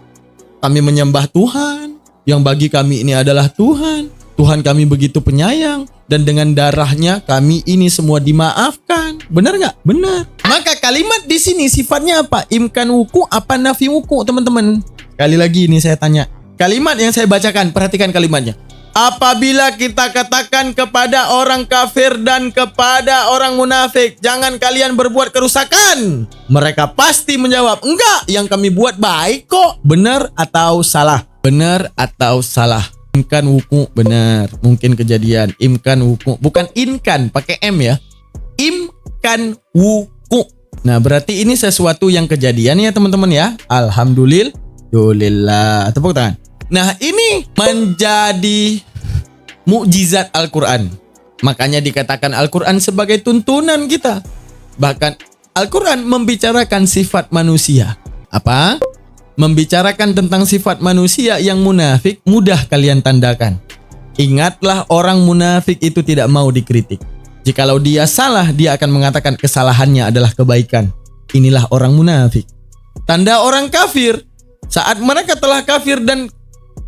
Kami menyembah Tuhan, yang bagi kami ini adalah Tuhan. Tuhan kami begitu penyayang, dan dengan darahnya kami ini semua dimaafkan. Benar nggak? Benar. Maka kalimat di sini sifatnya apa? Imkan wuku apa nafi wuku, teman-teman? Sekali lagi ini saya tanya. Kalimat yang saya bacakan, perhatikan kalimatnya. Apabila kita katakan kepada orang kafir dan kepada orang munafik, jangan kalian berbuat kerusakan. Mereka pasti menjawab, enggak, yang kami buat baik kok. Benar atau salah? Benar atau salah? Imkan wuku, benar. Mungkin kejadian. Imkan wuku, bukan inkan, pakai M ya. Imkan wuku. Nah, berarti ini sesuatu yang kejadian ya teman-teman ya. Alhamdulillah. Tepuk tangan. Nah, ini menjadi mukjizat Al-Quran. Makanya dikatakan Al-Quran sebagai tuntunan kita. Bahkan Al-Quran membicarakan sifat manusia. Apa? Membicarakan tentang sifat manusia yang munafik mudah kalian tandakan. Ingatlah, orang munafik itu tidak mau dikritik. Jikalau dia salah, dia akan mengatakan kesalahannya adalah kebaikan. Inilah orang munafik. Tanda orang kafir, saat mereka telah kafir dan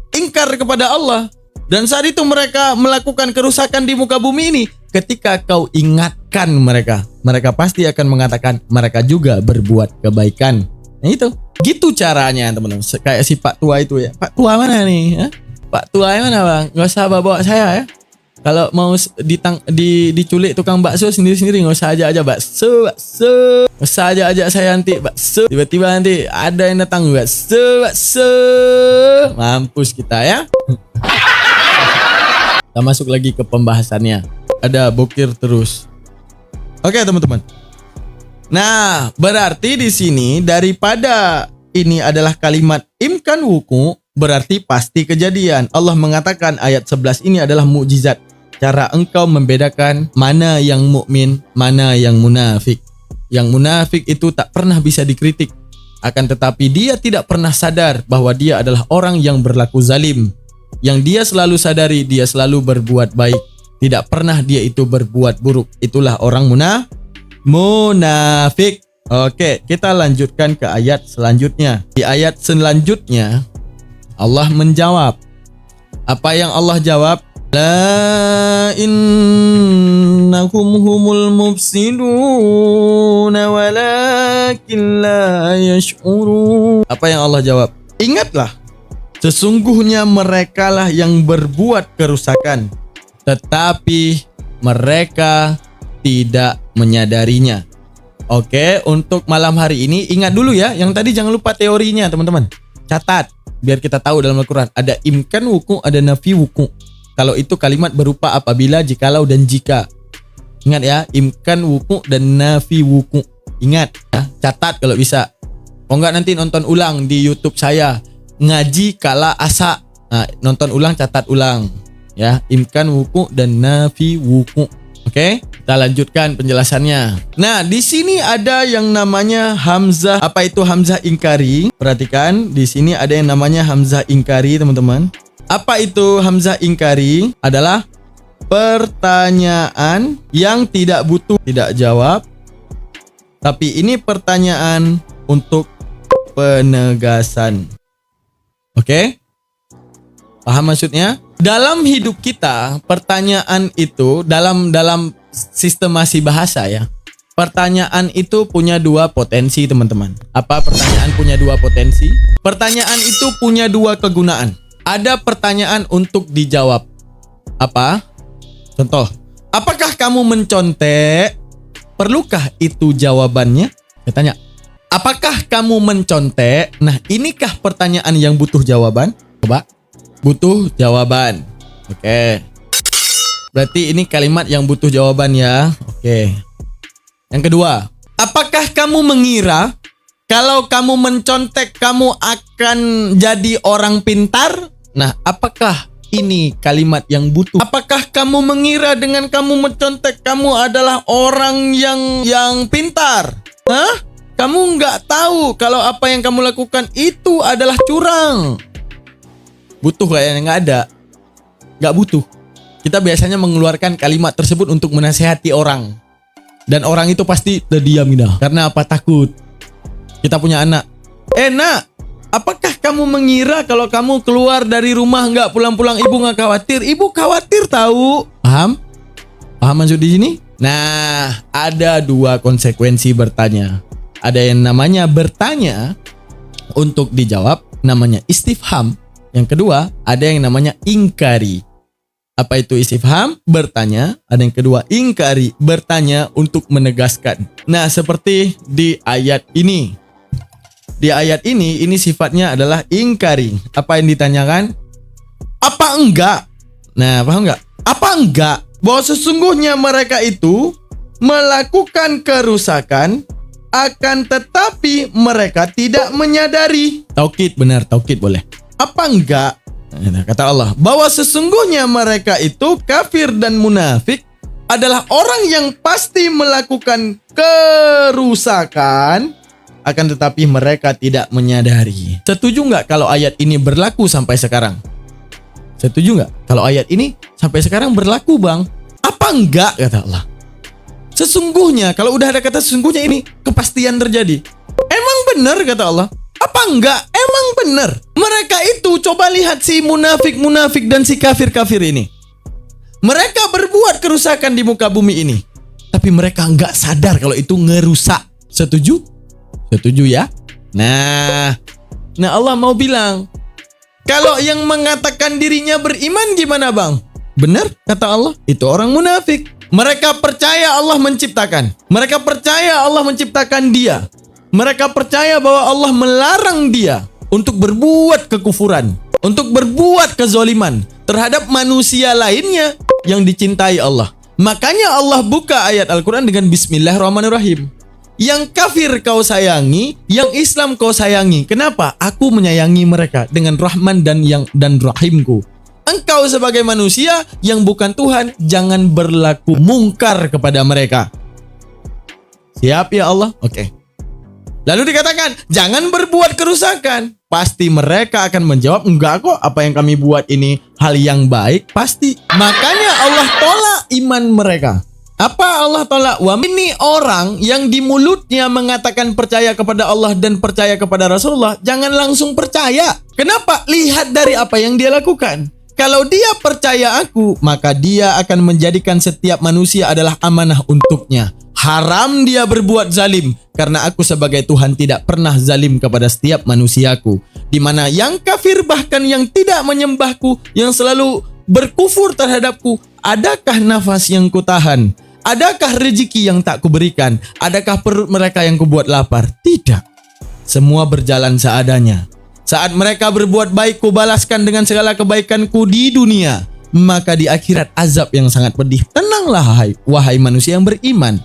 ingkar kepada Allah, dan saat itu mereka melakukan kerusakan di muka bumi ini, ketika kau ingat kebaikan mereka. Mereka pasti akan mengatakan mereka juga berbuat kebaikan. Nah itu, gitu caranya teman-teman. Kayak si Pak Tua itu ya. Pak Tua mana nih? Hah? Pak Tua yang mana bang? Gak usah bawa saya ya. Kalau mau diculik tukang bakso sendiri-sendiri, nggak usah aja bakso. Nggak usah aja saya nanti bakso. Tiba-tiba nanti ada yang datang bakso. Mampus kita ya. Kita masuk lagi ke pembahasannya. Ada bokir terus. Oke teman-teman. Nah, berarti di sini daripada ini adalah kalimat imkan wuku, berarti pasti kejadian. Allah mengatakan ayat 11 ini adalah mukjizat. Cara engkau membedakan mana yang mukmin, mana yang munafik. Yang munafik itu tak pernah bisa dikritik. Akan tetapi dia tidak pernah sadar bahwa dia adalah orang yang berlaku zalim. Yang dia selalu sadari, dia selalu berbuat baik. Tidak pernah dia itu berbuat buruk. Itulah orang munafik. Oke, kita lanjutkan ke ayat selanjutnya. Di ayat selanjutnya, Allah menjawab. Apa yang Allah jawab? La innahum humul mufsiduna walakin la yash'urun. Apa yang Allah jawab? Ingatlah, sesungguhnya merekalah yang berbuat kerusakan, tetapi mereka tidak menyadarinya. Oke, untuk malam hari ini ingat dulu ya, yang tadi jangan lupa teorinya teman-teman. Catat, biar kita tahu dalam Al-Quran. Ada imkan wuku, ada nafi wuku. Kalau itu kalimat berupa apabila, jikalau, dan jika. Ingat ya, imkan wuku dan nafi wuku. Ingat ya, catat kalau bisa. Kalau enggak nanti nonton ulang di YouTube saya. Ngaji kala asa. Nah, nonton ulang, catat ulang. Ya, imkan wuku dan nafi wuku. Oke, kita lanjutkan penjelasannya. Nah, di sini ada yang namanya hamzah. Apa itu hamzah ingkari? Perhatikan, di sini ada yang namanya hamzah ingkari, teman-teman. Apa itu hamzah ingkari? Adalah pertanyaan yang tidak butuh tidak jawab. Tapi ini pertanyaan untuk penegasan. Oke? Paham maksudnya? Dalam hidup kita, pertanyaan itu dalam sistemasi bahasa ya. Pertanyaan itu punya dua potensi, teman-teman. Apa pertanyaan punya dua potensi? Pertanyaan itu punya dua kegunaan. Ada pertanyaan untuk dijawab. Apa? Contoh, apakah kamu mencontek? Perlukah itu jawabannya? Saya tanya, apakah kamu mencontek? Nah, inikah pertanyaan yang butuh jawaban? Coba. Butuh jawaban. Oke. Berarti ini kalimat yang butuh jawaban ya. Oke. Yang kedua, apakah kamu mengira kalau kamu mencontek kamu akan jadi orang pintar? Nah, apakah ini kalimat yang butuh? Apakah kamu mengira dengan kamu mencontek kamu adalah orang yang pintar? Hah? Kamu nggak tahu kalau apa yang kamu lakukan itu adalah curang. Butuh kayaknya nggak ada. Nggak butuh. Kita biasanya mengeluarkan kalimat tersebut untuk menasehati orang. Dan orang itu pasti terdiam gitu. Karena apa? Takut. Kita punya anak. Nak, apakah kamu mengira kalau kamu keluar dari rumah nggak pulang-pulang ibu nggak khawatir? Ibu khawatir tahu. Paham? Paham maksud di sini? Nah, ada dua konsekuensi bertanya. Ada yang namanya bertanya untuk dijawab, namanya istifham. Yang kedua, ada yang namanya ingkari. Apa itu istifham? Bertanya. Ada yang kedua, ingkari. Bertanya untuk menegaskan. Nah, seperti di ayat ini. Di ayat ini sifatnya adalah ingkari. Apa yang ditanyakan? Apa enggak? Nah, paham enggak? Apa enggak? Bahwa sesungguhnya mereka itu melakukan kerusakan, akan tetapi mereka tidak menyadari. Taukid, benar, taukid boleh. Apa enggak? Nah, kata Allah, bahwa sesungguhnya mereka itu kafir dan munafik adalah orang yang pasti melakukan kerusakan, akan tetapi mereka tidak menyadari. Setuju nggak kalau ayat ini berlaku sampai sekarang? Setuju nggak kalau ayat ini sampai sekarang berlaku, Bang? Apa enggak, kata Allah? Sesungguhnya, kalau udah ada kata sesungguhnya ini kepastian terjadi. Emang benar, kata Allah. Apa enggak? Emang benar. Mereka itu, coba lihat si munafik dan si kafir-kafir ini. Mereka berbuat kerusakan di muka bumi ini. tapi mereka nggak sadar kalau itu ngerusak. Setuju? Setuju ya? Nah Allah mau bilang, kalau yang mengatakan dirinya beriman gimana bang? Benar kata Allah, itu orang munafik. Mereka percaya Allah menciptakan. Mereka percaya Allah menciptakan dia. Mereka percaya bahwa Allah melarang dia untuk berbuat kekufuran, untuk berbuat kezaliman terhadap manusia lainnya yang dicintai Allah. Makanya Allah buka ayat Al-Quran dengan Bismillahirrahmanirrahim. Yang kafir kau sayangi, yang Islam kau sayangi. Kenapa? Aku menyayangi mereka dengan Rahman dan Rahimku. Engkau sebagai manusia yang bukan Tuhan, jangan berlaku mungkar kepada mereka. Siap ya Allah? Oke. Lalu dikatakan, jangan berbuat kerusakan. Pasti mereka akan menjawab, enggak kok, apa yang kami buat ini hal yang baik. Pasti. Makanya Allah tolak iman mereka. Apa Allah tolak? Wah, ini orang yang di mulutnya mengatakan percaya kepada Allah dan percaya kepada Rasulullah, jangan langsung percaya. Kenapa? Lihat dari apa yang dia lakukan. Kalau dia percaya aku, maka dia akan menjadikan setiap manusia adalah amanah untuknya. Haram dia berbuat zalim, karena aku sebagai Tuhan tidak pernah zalim kepada setiap manusiaku. Di mana yang kafir bahkan yang tidak menyembahku, yang selalu berkufur terhadapku, adakah nafas yang kutahan? Adakah rezeki yang tak kuberikan? Adakah perut mereka yang kubuat lapar? Tidak. Semua berjalan seadanya. Saat mereka berbuat baik, kubalaskan dengan segala kebaikanku di dunia. Maka di akhirat azab yang sangat pedih. Tenanglah wahai manusia yang beriman.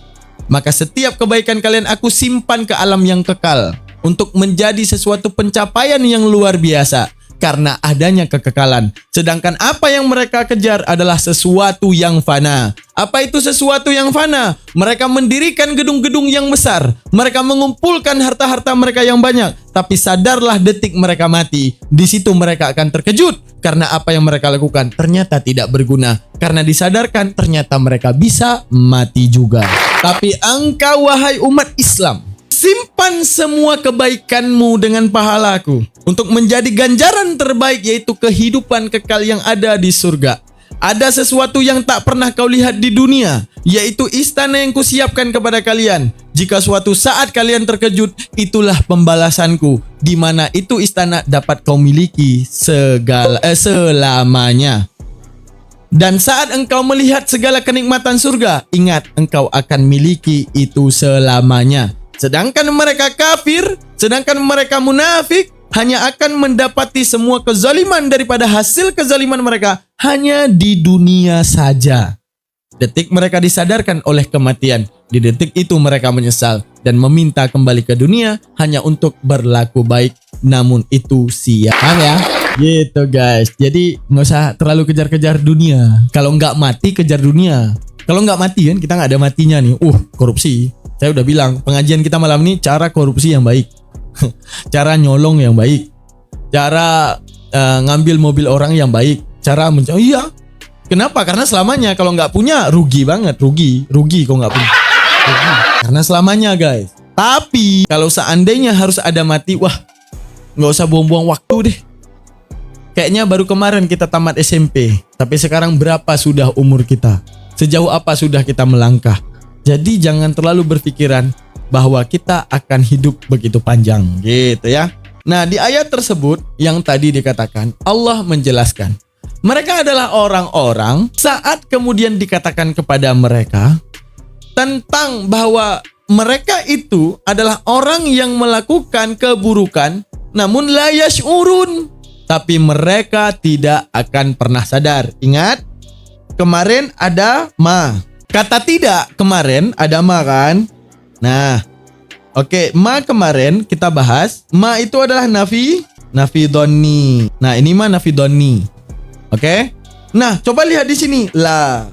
Maka setiap kebaikan kalian aku simpan ke alam yang kekal. Untuk menjadi sesuatu pencapaian yang luar biasa. Karena adanya kekekalan. Sedangkan apa yang mereka kejar adalah sesuatu yang fana. Apa itu sesuatu yang fana? Mereka mendirikan gedung-gedung yang besar. Mereka mengumpulkan harta-harta mereka yang banyak. Tapi sadarlah detik mereka mati. Di situ mereka akan terkejut. Karena apa yang mereka lakukan ternyata tidak berguna. Karena disadarkan ternyata mereka bisa mati juga. Tapi engkau wahai umat Islam, simpan semua kebaikanmu dengan pahalaku untuk menjadi ganjaran terbaik, yaitu kehidupan kekal yang ada di surga. Ada sesuatu yang tak pernah kau lihat di dunia, yaitu istana yang kusiapkan kepada kalian. Jika suatu saat kalian terkejut, itulah pembalasanku, di mana itu istana dapat kau miliki selamanya. Dan saat engkau melihat segala kenikmatan surga, ingat engkau akan miliki itu selamanya. Sedangkan mereka kafir, sedangkan mereka munafik, hanya akan mendapati semua kezaliman daripada hasil kezaliman mereka hanya di dunia saja. Detik mereka disadarkan oleh kematian, di detik itu mereka menyesal dan meminta kembali ke dunia hanya untuk berlaku baik, namun itu sia. Paham ya? Gitu guys. Jadi nggak usah terlalu kejar-kejar dunia. Kalau nggak mati kejar dunia. Kalau nggak mati kan kita nggak ada matinya nih. Korupsi. Saya udah bilang pengajian kita malam ini cara korupsi yang baik. Cara nyolong yang baik. Cara ngambil mobil orang yang baik. Cara iya. Kenapa? Karena selamanya kalau nggak punya rugi banget. Rugi kalau nggak punya. Rugi. Karena selamanya guys. Tapi kalau seandainya harus ada mati, wah nggak usah buang-buang waktu deh. Kayaknya baru kemarin kita tamat SMP. Tapi sekarang berapa sudah umur kita? Sejauh apa sudah kita melangkah? Jadi jangan terlalu berpikiran bahwa kita akan hidup begitu panjang. Gitu ya. Nah di ayat tersebut yang tadi dikatakan, Allah menjelaskan. Mereka adalah orang-orang saat kemudian dikatakan kepada mereka tentang bahwa mereka itu adalah orang yang melakukan keburukan namun la yash'urun. Tapi mereka tidak akan pernah sadar. Ingat, kemarin ada ma. Kata tidak kemarin ada ma kan? Nah, oke, ma kemarin kita bahas. Ma itu adalah nafi donni. Nah, ini ma nafi donni. Oke? Nah, coba lihat di sini. La.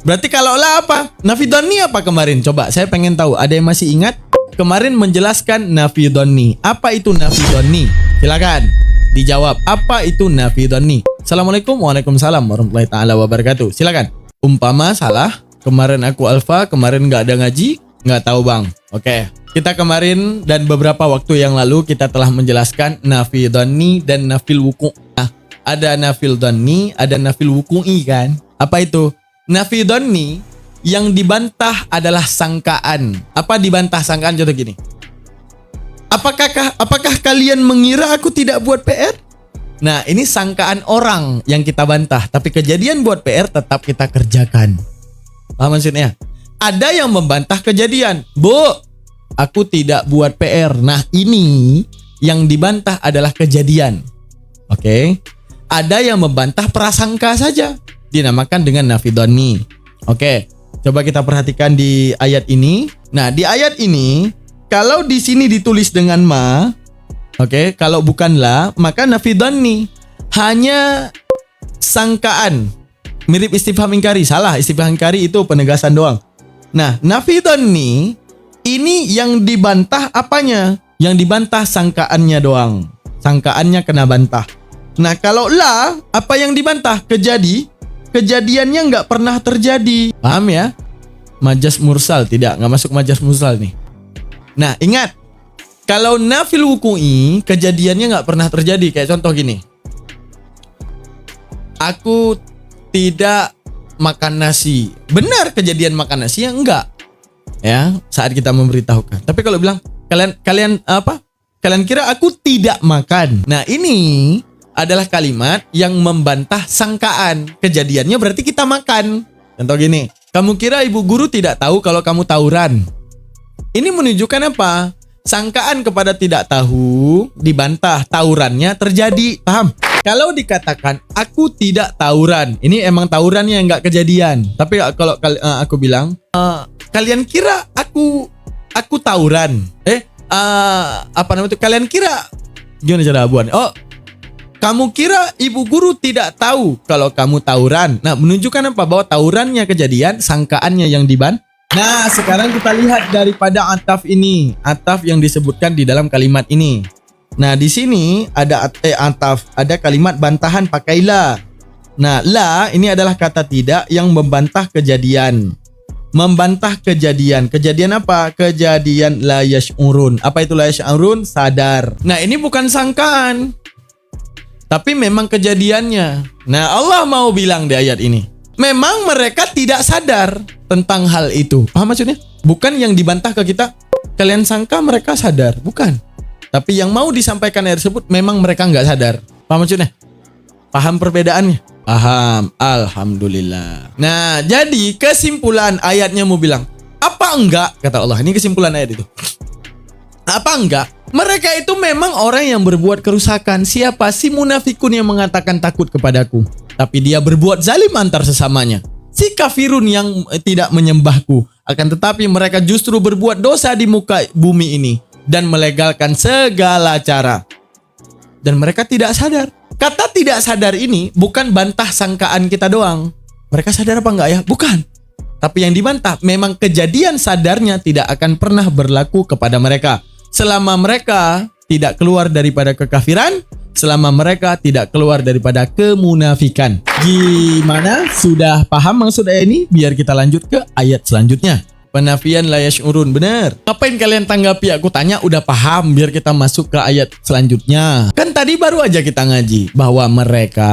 Berarti kalau la apa? Nafi donni apa kemarin? Coba, saya pengen tahu. Ada yang masih ingat? Kemarin menjelaskan nafi donni. Apa itu nafi donni? Silakan dijawab, apa itu nafi dhanni? Assalamualaikum, waalaikumsalam warahmatullahi ta'ala wabarakatuh. Silakan. Umpama salah, kemarin aku alfa, kemarin nggak ada ngaji, nggak tahu bang. Oke, kita kemarin dan beberapa waktu yang lalu kita telah menjelaskan nafi dhanni dan nafil wuku'. Nah, ada nafil dhanni, ada nafil wuku'i kan? Apa itu? Nafi dhanni yang dibantah adalah sangkaan. Apa dibantah sangkaan? Contoh gini. Apakah kalian mengira aku tidak buat PR? Nah, ini sangkaan orang yang kita bantah, tapi kejadian buat PR tetap kita kerjakan. Paham maksudnya? Ada yang membantah kejadian. Bu, aku tidak buat PR. Nah, ini yang dibantah adalah kejadian. Oke. Ada yang membantah prasangka saja. Dinamakan dengan nafi dhanni. Oke. Coba kita perhatikan di ayat ini. Nah, di ayat ini, kalau di sini ditulis dengan ma, oke, kalau bukan la, maka nafi dhanni. Hanya sangkaan. Mirip istifham ingkari. Salah, istifham ingkari itu penegasan doang. Nah, nafi dhanni ini yang dibantah apanya? Yang dibantah sangkaannya doang. Sangkaannya kena bantah. Nah, kalau la, apa yang dibantah? Kejadiannya nggak pernah terjadi. Paham ya? Majas mursal, tidak, nggak masuk majas mursal nih. Nah, ingat, kalau nafil wuku'i, kejadiannya nggak pernah terjadi. Kayak contoh gini. Aku tidak makan nasi. Benar kejadian makan nasi ya enggak. Ya, saat kita memberitahukan. Tapi kalau bilang kalian kira aku tidak makan. Nah, ini adalah kalimat yang membantah sangkaan. Kejadiannya berarti kita makan. Contoh gini, kamu kira ibu guru tidak tahu kalau kamu tawuran. Ini menunjukkan apa? Sangkaan kepada tidak tahu dibantah, tawurannya terjadi. Paham? Kalau dikatakan aku tidak tawuran, ini emang tawurannya nggak kejadian. Tapi kalau aku bilang kalian kira aku tawuran. Kalian kira gimana cara abuan? Oh, kamu kira ibu guru tidak tahu kalau kamu tawuran. Nah, menunjukkan apa? Bahwa tawurannya kejadian, sangkaannya yang dibantah. Nah, sekarang kita lihat daripada ataf ini, ataf yang disebutkan di dalam kalimat ini. Nah, di sini ada ataf, ada kalimat bantahan pakai la. Nah, la ini adalah kata tidak yang membantah kejadian. Membantah kejadian. Kejadian apa? Kejadian la yash'urun. Apa itu la yash'urun? Sadar. Nah, ini bukan sangkaan, tapi memang kejadiannya. Nah, Allah mau bilang di ayat ini, memang mereka tidak sadar tentang hal itu. Paham maksudnya? Bukan yang dibantah ke kita, kalian sangka mereka sadar. Bukan. Tapi yang mau disampaikan ayat tersebut, memang mereka nggak sadar. Paham maksudnya? Paham perbedaannya? Paham. Alhamdulillah. Nah, jadi kesimpulan ayatnya mau bilang, apa enggak? Kata Allah. Ini kesimpulan ayat itu. Apa enggak? Mereka itu memang orang yang berbuat kerusakan. Siapa? Si munafikun yang mengatakan takut kepadaku, tapi dia berbuat zalim antar sesamanya. Si kafirun yang tidak menyembahku, akan tetapi mereka justru berbuat dosa di muka bumi ini dan melegalkan segala cara. Dan mereka tidak sadar. Kata tidak sadar ini bukan bantah sangkaan kita doang. Mereka sadar apa enggak ya? Bukan. Tapi yang dibantah memang kejadian sadarnya tidak akan pernah berlaku kepada mereka. Selama mereka tidak keluar daripada kekafiran, selama mereka tidak keluar daripada kemunafikan. Gimana? Sudah paham maksud ayat ini? Biar kita lanjut ke ayat selanjutnya. Penafian la yash'urun. Benar. Ngapain kalian tanggapi? Aku tanya udah paham, biar kita masuk ke ayat selanjutnya. Kan tadi baru aja kita ngaji bahwa mereka,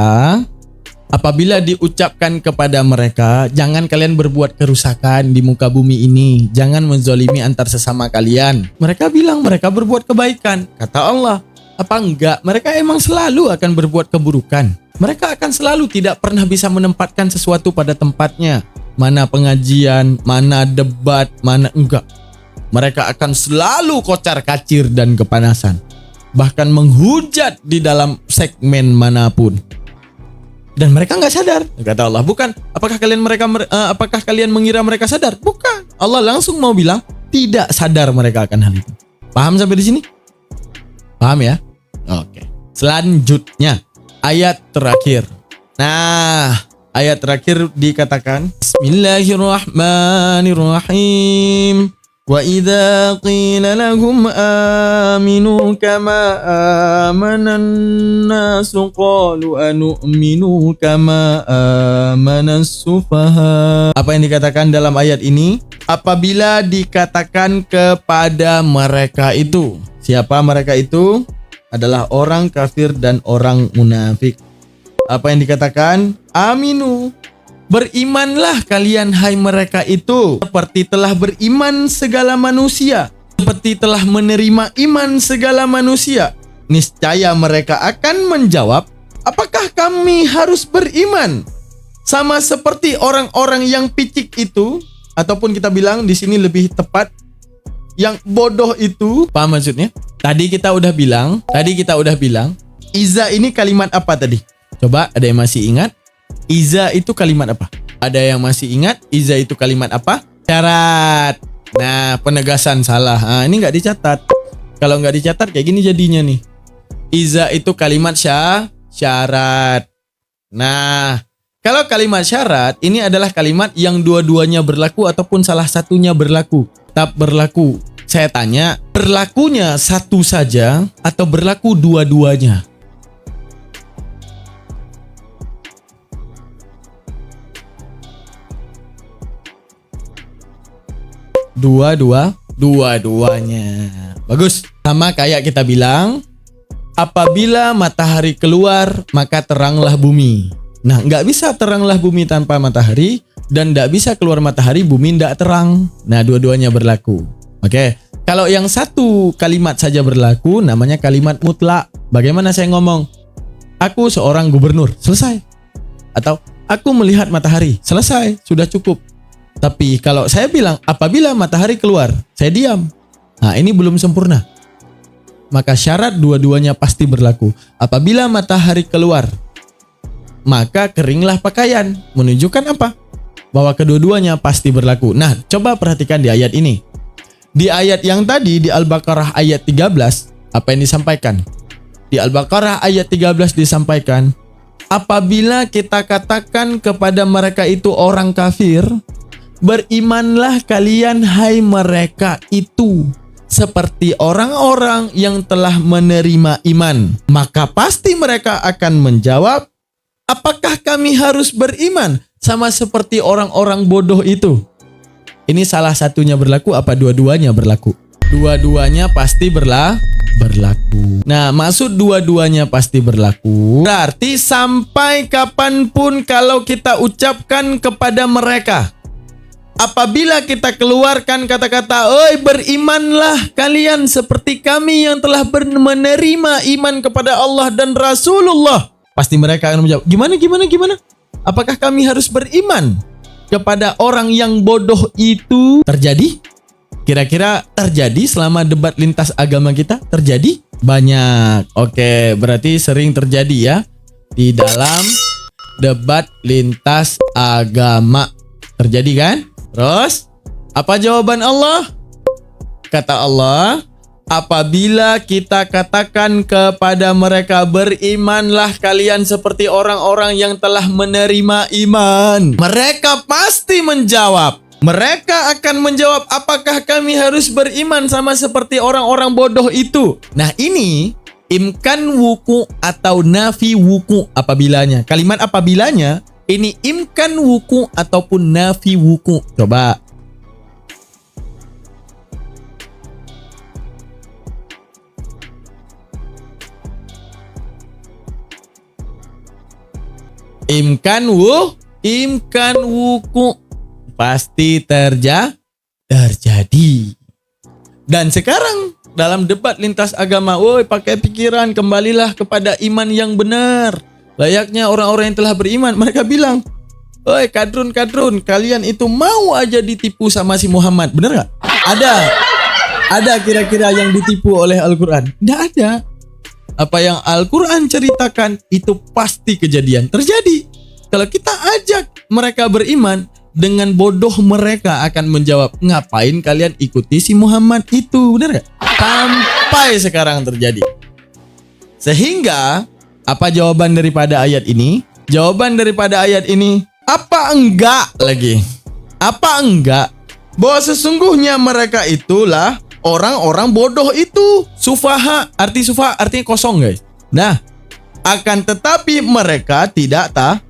apabila diucapkan kepada mereka, jangan kalian berbuat kerusakan di muka bumi ini, jangan menzolimi antar sesama kalian. Mereka bilang mereka berbuat kebaikan. Kata Allah, apa enggak? Mereka emang selalu akan berbuat keburukan. Mereka akan selalu tidak pernah bisa menempatkan sesuatu pada tempatnya. Mana pengajian, mana debat, mana enggak. Mereka akan selalu kocar kacir dan kepanasan. Bahkan menghujat di dalam segmen manapun. Dan mereka nggak sadar. Kata Allah, bukan. Apakah kalian mengira mereka sadar? Bukan. Allah langsung mau bilang tidak sadar mereka akan hal itu. Paham sampai di sini? Paham ya? Oke. Selanjutnya ayat terakhir. Nah, ayat terakhir dikatakan Bismillahirrahmanirrahim. Wa idza qila lahum aminu kama amanan nasu qalu anu'minu kama amanas sufaha. Apa yang dikatakan dalam ayat ini? Apabila dikatakan kepada mereka itu. Siapa mereka itu? Adalah orang kafir dan orang munafik. Apa yang dikatakan? Aminu. Berimanlah kalian hai mereka itu, seperti telah beriman segala manusia, seperti telah menerima iman segala manusia. Niscaya mereka akan menjawab, apakah kami harus beriman? Sama seperti orang-orang yang picik itu, ataupun kita bilang di sini lebih tepat, yang bodoh itu. Paham maksudnya? Tadi kita udah bilang, iza ini kalimat apa tadi? Coba, ada yang masih ingat? Iza itu kalimat apa? Ada yang masih ingat? Iza itu kalimat apa? Syarat. Nah, penegasan salah. Nah, ini nggak dicatat. Kalau nggak dicatat kayak gini jadinya nih. Iza itu kalimat syarat. Nah, kalau kalimat syarat ini adalah kalimat yang dua-duanya berlaku ataupun salah satunya berlaku. Tetap berlaku. Saya tanya, berlakunya satu saja atau berlaku dua-duanya? Dua-duanya. Bagus. Sama kayak kita bilang, apabila matahari keluar, maka teranglah bumi. Nah, nggak bisa teranglah bumi tanpa matahari, dan nggak bisa keluar matahari, bumi nggak terang. Nah, dua-duanya berlaku. Oke. Kalau yang satu kalimat saja berlaku, namanya kalimat mutlak. Bagaimana saya ngomong? Aku seorang gubernur. Selesai. Atau, aku melihat matahari. Selesai. Sudah cukup. Tapi kalau saya bilang apabila matahari keluar, saya diam. Nah, ini belum sempurna. Maka syarat dua-duanya pasti berlaku. Apabila matahari keluar, maka keringlah pakaian. Menunjukkan apa? Bahwa kedua-duanya pasti berlaku. Nah, coba perhatikan di ayat ini. Di ayat yang tadi, di Al-Baqarah ayat 13, apa yang disampaikan? Di Al-Baqarah ayat 13 disampaikan, apabila kita katakan kepada mereka itu orang kafir, berimanlah kalian hai mereka itu, seperti orang-orang yang telah menerima iman. Maka pasti mereka akan menjawab, apakah kami harus beriman sama seperti orang-orang bodoh itu? Ini salah satunya berlaku apa dua-duanya berlaku? Dua-duanya pasti berlaku. Nah, maksud dua-duanya pasti berlaku berarti sampai kapanpun kalau kita ucapkan kepada mereka, apabila kita keluarkan kata-kata, oi berimanlah kalian seperti kami yang telah menerima iman kepada Allah dan Rasulullah, pasti mereka akan menjawab, gimana? Apakah kami harus beriman kepada orang yang bodoh itu? Terjadi? Kira-kira terjadi selama debat lintas agama kita? Terjadi? Banyak. Oke, berarti sering terjadi ya di dalam debat lintas agama. Terjadi kan? Terus, apa jawaban Allah? Kata Allah, apabila kita katakan kepada mereka, berimanlah kalian seperti orang-orang yang telah menerima iman, mereka pasti menjawab. Mereka akan menjawab, apakah kami harus beriman sama seperti orang-orang bodoh itu? Nah, ini imkan wuku atau nafi wuku apabilanya. Kalimat apabilanya ini imkan wuku ataupun nafi wuku. Coba. Imkan wuku pasti terjadi. Dan sekarang dalam debat lintas agama, woi pakai pikiran, kembalilah kepada iman yang benar. Layaknya orang-orang yang telah beriman. Mereka bilang, woi kadrun, kalian itu mau aja ditipu sama si Muhammad. Bener gak? Ada kira-kira yang ditipu oleh Al-Quran? Tidak ada. Apa yang Al-Quran ceritakan itu pasti kejadian, terjadi. Kalau kita ajak mereka beriman, dengan bodoh mereka akan menjawab, ngapain kalian ikuti si Muhammad itu? Benar gak? Sampai sekarang terjadi. Sehingga apa jawaban daripada ayat ini? Jawaban daripada ayat ini, apa enggak lagi? Apa enggak? Bahwa sesungguhnya mereka itulah orang-orang bodoh itu. Sufaha, arti sufaha artinya kosong guys. Nah, akan tetapi mereka tidak tahu.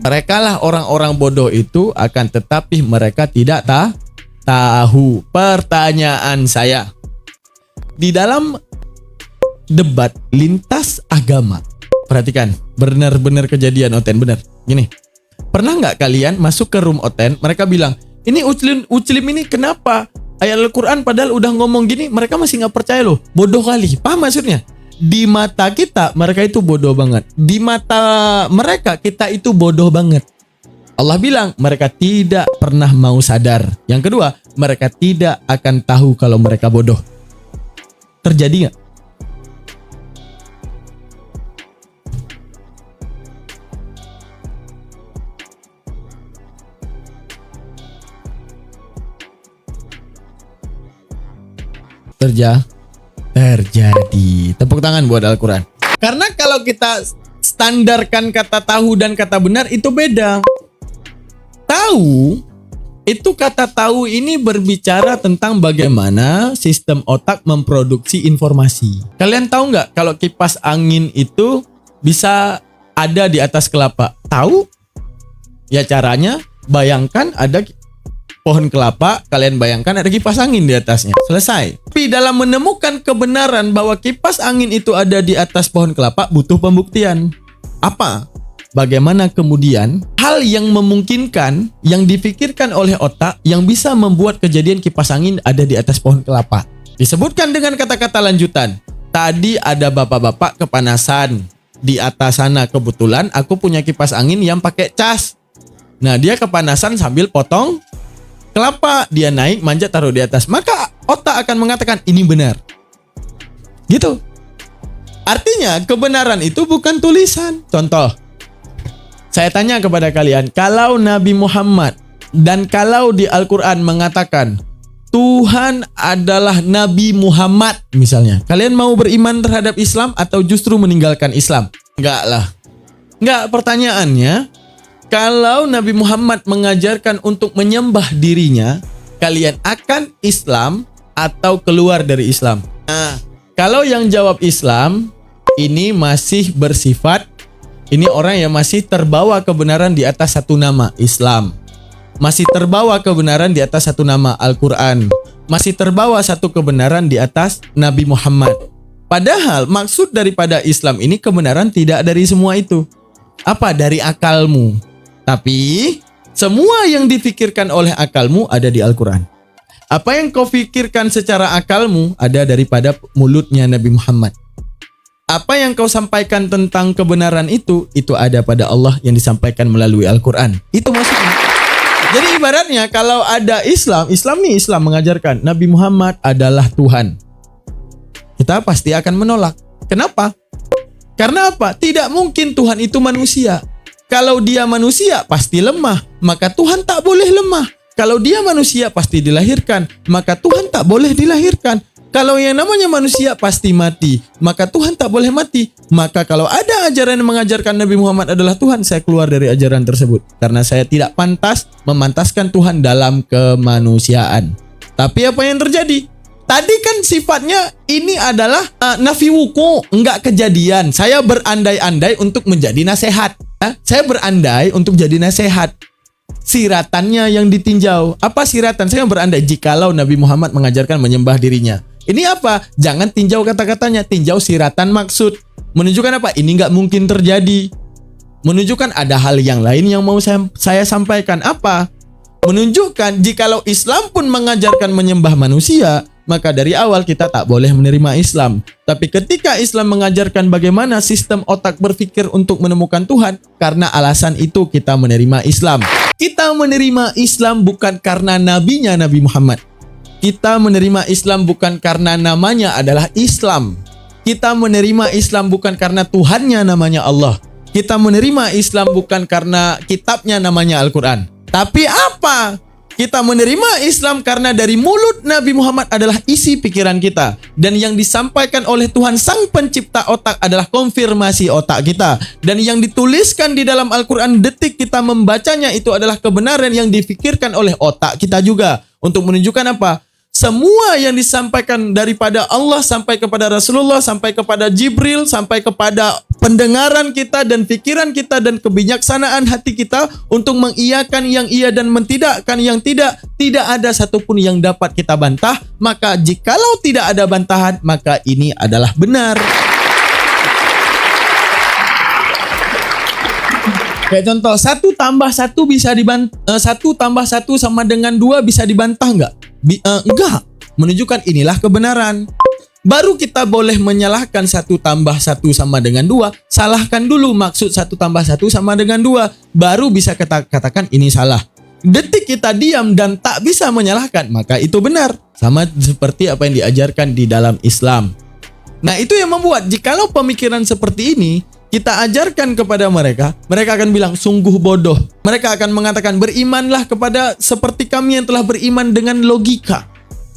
Mereka lah orang-orang bodoh itu, akan tetapi mereka tidak tahu. Pertanyaan saya, di dalam debat lintas agama, perhatikan, benar-benar kejadian Oten, benar. Gini, Pernah nggak kalian masuk ke room Oten, mereka bilang, ini Uclim ini kenapa? Ayat Al-Quran padahal udah ngomong gini, mereka masih nggak percaya loh. Bodoh kali. Paham maksudnya? Di mata kita, mereka itu bodoh banget. Di mata mereka, kita itu bodoh banget. Allah bilang, mereka tidak pernah mau sadar. Yang kedua, mereka tidak akan tahu kalau mereka bodoh. Terjadi nggak? Terjadi. Tepuk tangan buat Al-Quran. Karena kalau kita standarkan kata tahu dan kata benar itu beda. Tahu, itu kata tahu ini berbicara tentang bagaimana sistem otak memproduksi informasi. Kalian tahu nggak kalau kipas angin itu bisa ada di atas kelapa? Tahu? Ya caranya, bayangkan ada pohon kelapa, kalian bayangkan ada kipas angin di atasnya. Selesai. Tapi dalam menemukan kebenaran bahwa kipas angin itu ada di atas pohon kelapa butuh pembuktian. Apa? Bagaimana kemudian hal yang memungkinkan, yang dipikirkan oleh otak, yang bisa membuat kejadian kipas angin ada di atas pohon kelapa. Disebutkan dengan kata-kata lanjutan. Tadi ada bapak-bapak kepanasan. Di atas sana kebetulan aku punya kipas angin yang pakai cas. Nah dia kepanasan sambil potong kelapa, dia naik, manjat, taruh di atas. Maka otak akan mengatakan ini benar. Gitu. Artinya kebenaran itu bukan tulisan. Contoh, saya tanya kepada kalian, kalau Nabi Muhammad dan kalau di Al-Quran mengatakan Tuhan adalah Nabi Muhammad misalnya, kalian mau beriman terhadap Islam atau justru meninggalkan Islam? Enggak lah. Enggak, pertanyaannya, kalau Nabi Muhammad mengajarkan untuk menyembah dirinya, kalian akan Islam atau keluar dari Islam? Nah, kalau yang jawab Islam, ini masih bersifat, ini orang yang masih terbawa kebenaran di atas satu nama, Islam. Masih terbawa kebenaran di atas satu nama, Al-Quran. Masih terbawa satu kebenaran di atas Nabi Muhammad. Padahal maksud daripada Islam ini kebenaran tidak dari semua itu. Apa? Dari akalmu. Tapi semua yang difikirkan oleh akalmu ada di Al-Quran. Apa yang kau fikirkan secara akalmu ada daripada mulutnya Nabi Muhammad. Apa yang kau sampaikan tentang kebenaran itu ada pada Allah yang disampaikan melalui Al-Quran. Itu maksudnya. Jadi ibaratnya kalau ada Islam mengajarkan Nabi Muhammad adalah Tuhan. Kita pasti akan menolak. Kenapa? Karena apa? Tidak mungkin Tuhan itu manusia. Kalau dia manusia pasti lemah, maka Tuhan tak boleh lemah. Kalau dia manusia pasti dilahirkan, maka Tuhan tak boleh dilahirkan. Kalau yang namanya manusia pasti mati, maka Tuhan tak boleh mati. Maka kalau ada ajaran yang mengajarkan Nabi Muhammad adalah Tuhan, saya keluar dari ajaran tersebut. Karena saya tidak pantas memantaskan Tuhan dalam kemanusiaan. Tapi apa yang terjadi? Tadi kan sifatnya ini adalah nafi wuku, enggak kejadian. Saya berandai-andai untuk menjadi nasihat. Saya berandai untuk jadi nasihat. Siratannya yang ditinjau. Apa siratan? Saya berandai jikalau Nabi Muhammad mengajarkan menyembah dirinya. Ini apa? Jangan tinjau kata-katanya, tinjau siratan maksud. Menunjukkan apa? Ini nggak mungkin terjadi. Menunjukkan ada hal yang lain yang mau saya sampaikan. Apa? Menunjukkan jikalau Islam pun mengajarkan menyembah manusia, maka dari awal kita tak boleh menerima Islam. Tapi ketika Islam mengajarkan bagaimana sistem otak berpikir untuk menemukan Tuhan, karena alasan itu kita menerima Islam. Kita menerima Islam bukan karena nabinya Nabi Muhammad. Kita menerima Islam bukan karena namanya adalah Islam. Kita menerima Islam bukan karena Tuhannya namanya Allah. Kita menerima Islam bukan karena kitabnya namanya Al-Quran. Tapi apa? Kita menerima Islam karena dari mulut Nabi Muhammad adalah isi pikiran kita. Dan yang disampaikan oleh Tuhan Sang Pencipta otak adalah konfirmasi otak kita. Dan yang dituliskan di dalam Al-Quran detik kita membacanya itu adalah kebenaran yang difikirkan oleh otak kita juga. Untuk menunjukkan apa? Semua yang disampaikan daripada Allah sampai kepada Rasulullah, sampai kepada Jibril, sampai kepada pendengaran kita dan pikiran kita dan kebijaksanaan hati kita untuk mengiyakan yang iya dan mentidakkan yang tidak, tidak ada satupun yang dapat kita bantah. Maka jikalau tidak ada bantahan, maka ini adalah benar. Kayak contoh, 1+1 bisa dibantah, 1+1 sama dengan 2 bisa dibantah nggak? Enggak. Menunjukkan inilah kebenaran. Baru kita boleh menyalahkan 1+1 sama dengan 2. Salahkan dulu maksud 1+1 sama dengan 2. Baru bisa kita katakan ini salah. Detik kita diam dan tak bisa menyalahkan, maka itu benar. Sama seperti apa yang diajarkan di dalam Islam. Nah, itu yang membuat jikalau pemikiran seperti ini kita ajarkan kepada mereka, mereka akan bilang sungguh bodoh. Mereka akan mengatakan berimanlah kepada seperti kami yang telah beriman dengan logika.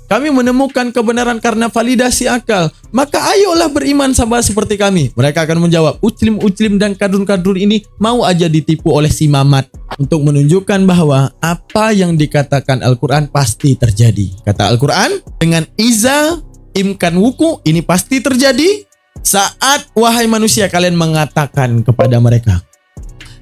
Kami menemukan kebenaran karena validasi akal. Maka ayolah beriman sama seperti kami. Mereka akan menjawab, uclim-uclim dan kadrun-kadrun ini mau aja ditipu oleh si Mamat. Untuk menunjukkan bahwa apa yang dikatakan Al-Quran pasti terjadi. Kata Al-Quran, dengan iza, imkan wuku, ini pasti terjadi saat wahai manusia kalian mengatakan kepada mereka,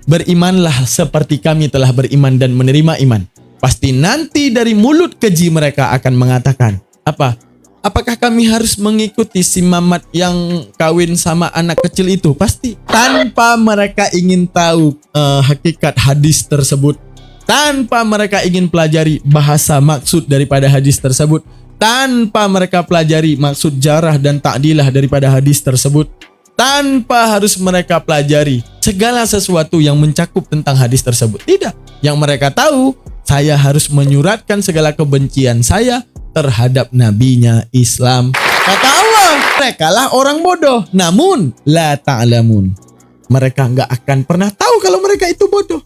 berimanlah seperti kami telah beriman dan menerima iman. Pasti nanti dari mulut keji mereka akan mengatakan, apa? Apakah kami harus mengikuti si Mamat yang kawin sama anak kecil itu? Pasti. Tanpa mereka ingin tahu hakikat hadis tersebut. Tanpa mereka ingin pelajari bahasa maksud daripada hadis tersebut. Tanpa mereka pelajari maksud jarah dan ta'dilah daripada hadis tersebut. Tanpa harus mereka pelajari segala sesuatu yang mencakup tentang hadis tersebut. Tidak. Yang mereka tahu, saya harus menyuratkan segala kebencian saya terhadap nabinya Islam. Kata Allah, mereka lah orang bodoh. Namun, la ta'lamun. Mereka nggak akan pernah tahu kalau mereka itu bodoh.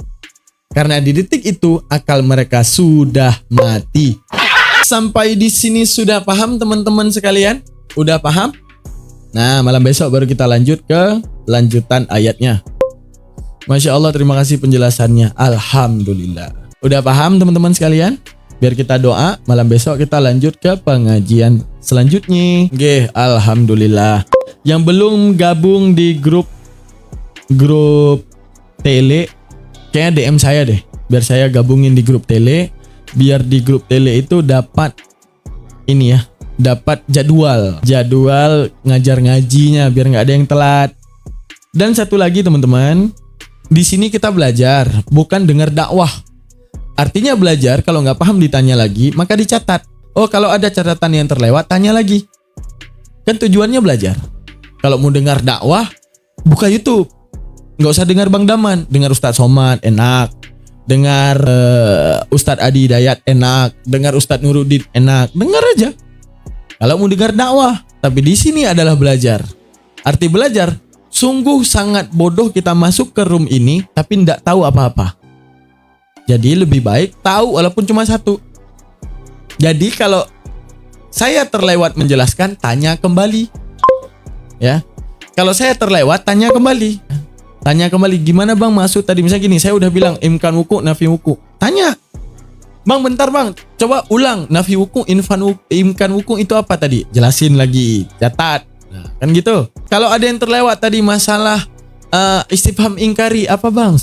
Karena di detik itu, akal mereka sudah mati. Sampai di sini sudah paham teman-teman sekalian? Udah paham? Nah, malam besok baru kita lanjut ke lanjutan ayatnya. Masya Allah, terima kasih penjelasannya. Alhamdulillah. Udah paham teman-teman sekalian? Biar kita doa, malam besok kita lanjut ke pengajian selanjutnya. Oke, alhamdulillah. Yang belum gabung di grup tele, kayaknya DM saya deh. Biar saya gabungin di grup tele. Biar di grup tele itu dapat ini ya, dapat jadwal ngajar ngajinya biar nggak ada yang telat. Dan satu lagi teman-teman, di sini kita belajar, bukan dengar dakwah. Artinya belajar, kalau nggak paham ditanya lagi, maka dicatat. Oh, kalau ada catatan yang terlewat, tanya lagi. Kan tujuannya belajar. Kalau mau dengar dakwah, buka YouTube. Nggak usah dengar Bang Daman, dengar Ustadz Somad, enak. Dengar Ustadz Adi Hidayat, enak. Dengar Ustadz Nuruddin, enak. Dengar aja. Kalau mau dengar dakwah, tapi di sini adalah belajar. Arti belajar, sungguh sangat bodoh kita masuk ke room ini, tapi tidak tahu apa-apa. Jadi lebih baik tahu walaupun cuma satu. Jadi kalau saya terlewat menjelaskan, tanya kembali. Ya. Kalau saya terlewat, tanya kembali. Tanya kembali, gimana Bang maksud tadi? Misalnya gini, saya udah bilang imkan wuku, nafi wuku. Tanya. Bang, bentar Bang, coba ulang. Nafi wuku, imkan wuku itu apa tadi? Jelasin lagi, catat. Nah, kan gitu. Kalau ada yang terlewat tadi masalah istifham ingkari, apa Bang?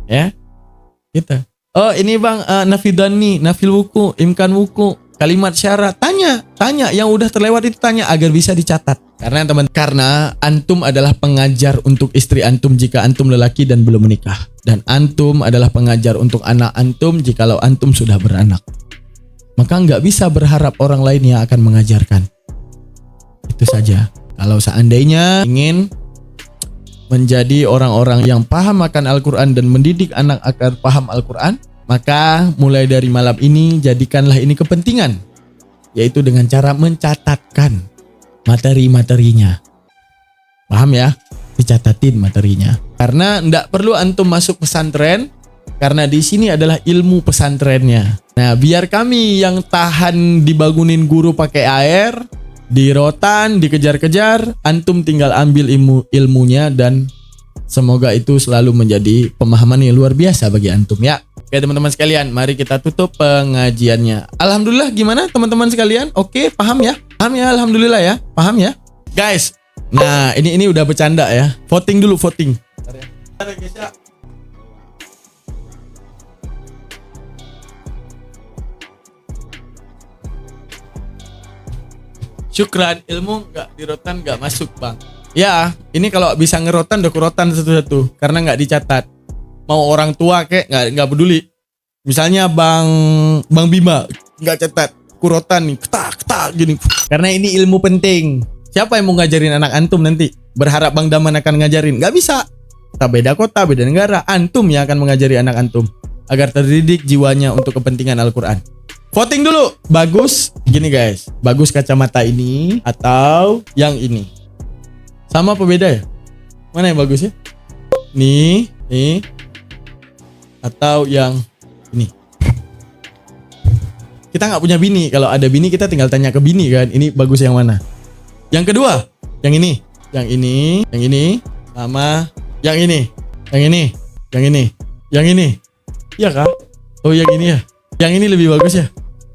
Ya. Gitu. Oh, ini Bang, nafi dhanni, nafil wuku, imkan wuku, kalimat syarat. Tanya yang udah terlewat itu tanya agar bisa dicatat. Karena antum adalah pengajar untuk istri antum jika antum lelaki dan belum menikah, dan antum adalah pengajar untuk anak antum jikalau antum sudah beranak. Maka nggak bisa berharap orang lain yang akan mengajarkan. Itu saja. Kalau seandainya ingin menjadi orang-orang yang paham akan Al-Quran dan mendidik anak agar paham Al-Quran, maka mulai dari malam ini jadikanlah ini kepentingan, yaitu dengan cara mencatatkan materi-materinya. Paham ya? Dicatatin materinya. Karena tidak perlu antum masuk pesantren, karena di sini adalah ilmu pesantrennya. Nah, biar kami yang tahan dibangunin guru pakai air, di rotan, dikejar-kejar, antum tinggal ambil ilmunya, dan semoga itu selalu menjadi pemahaman yang luar biasa bagi antum ya. Oke teman-teman sekalian, mari kita tutup pengajiannya. Alhamdulillah, gimana teman-teman sekalian? Oke, paham ya? Paham ya, alhamdulillah ya. Paham ya? Guys, nah ini udah bercanda ya. Voting dulu, voting. Bentar ya guys ya. Syukran, ilmu nggak di rotan nggak masuk Bang. Ya, ini kalau bisa ngerotan udah kurotan satu-satu karena nggak dicatat. Mau orang tua kek nggak peduli. Misalnya Bang Bima nggak catat, kurotan nih, ketak gini. Karena ini ilmu penting. Siapa yang mau ngajarin anak antum nanti? Berharap Bang Daman akan ngajarin? Nggak bisa. Kita beda kota, beda negara. Antum yang akan mengajari anak antum agar terdidik jiwanya untuk kepentingan Al-Quran. Voting dulu. Bagus. Gini guys. Bagus kacamata ini atau yang ini? Sama apa beda ya? Mana yang bagus ya? Nih. Atau yang ini? Kita nggak punya bini. Kalau ada bini kita tinggal tanya ke bini kan. Ini bagus yang mana? Yang kedua. Yang ini. Yang ini. Sama yang ini. Yang ini. Iya kah? Oh yang ini ya. Yang ini lebih bagus ya.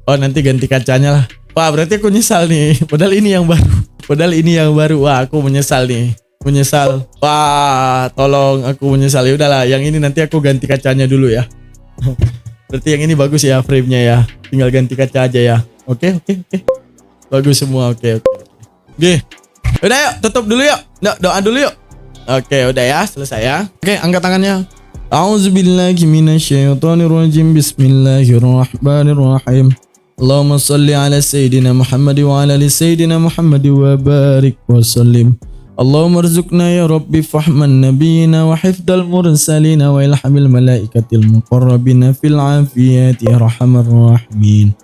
Oh nanti ganti kacanya lah. Wah berarti aku nyesal nih. Padahal ini yang baru. Wah aku menyesal nih. Wah tolong aku menyesal. Ya udahlah. Yang ini nanti aku ganti kacanya dulu ya. Berarti yang ini bagus ya frame-nya ya. Tinggal ganti kaca aja ya. Oke. Bagus semua. Oke. Udah yuk tutup dulu yuk. Doa dulu yuk. Oke udah ya selesai ya. Oke angkat tangannya. A'udzubillahi minasyaitonirrajim. Bismillahirrahmanirrahim. Allahumma salli ala sayyidina Muhammad wa ala ali sayyidina Muhammad wa barik wa sallim. Allahumma arzuqna ya Rabbi fahman nabiyina wa hifdal mursalina wa ilhamil malaikatil muqarrabina fil afiyati arhamar rahimin.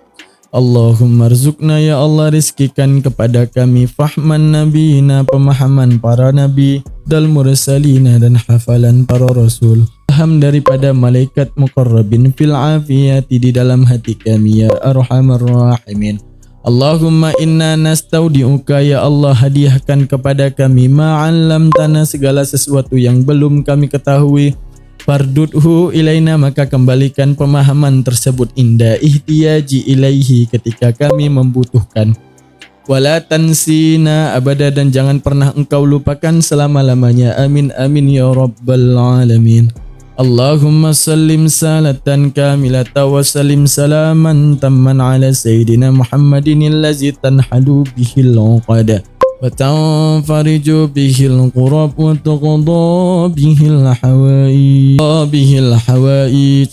Allahumma arzuqna ya Allah, rizkikan kepada kami fahman nabiyina, pemahaman para nabi, dal mursalina dan hafalan para rasul, paham daripada malaikat muqarrabin fil afiyati di dalam hati kami ya arhamar rahimin. Allahumma inna nastaudi'uka ya Allah, hadiahkan kepada kami ma'allamtana, segala sesuatu yang belum kami ketahui, fardudhu ilaina, maka kembalikan pemahaman tersebut inda ihtiyaji ilaihi, ketika kami membutuhkan. Wala tansina abada, dan jangan pernah engkau lupakan selama-lamanya. Amin amin ya rabbal alamin. Allahumma sallim salatan kamilata wa sallim salaman tamman ala sayyidina Muhammadin allazi tanhalu bihil uqada wa tanfariju bihil qurab wa tuqda bihil hawaij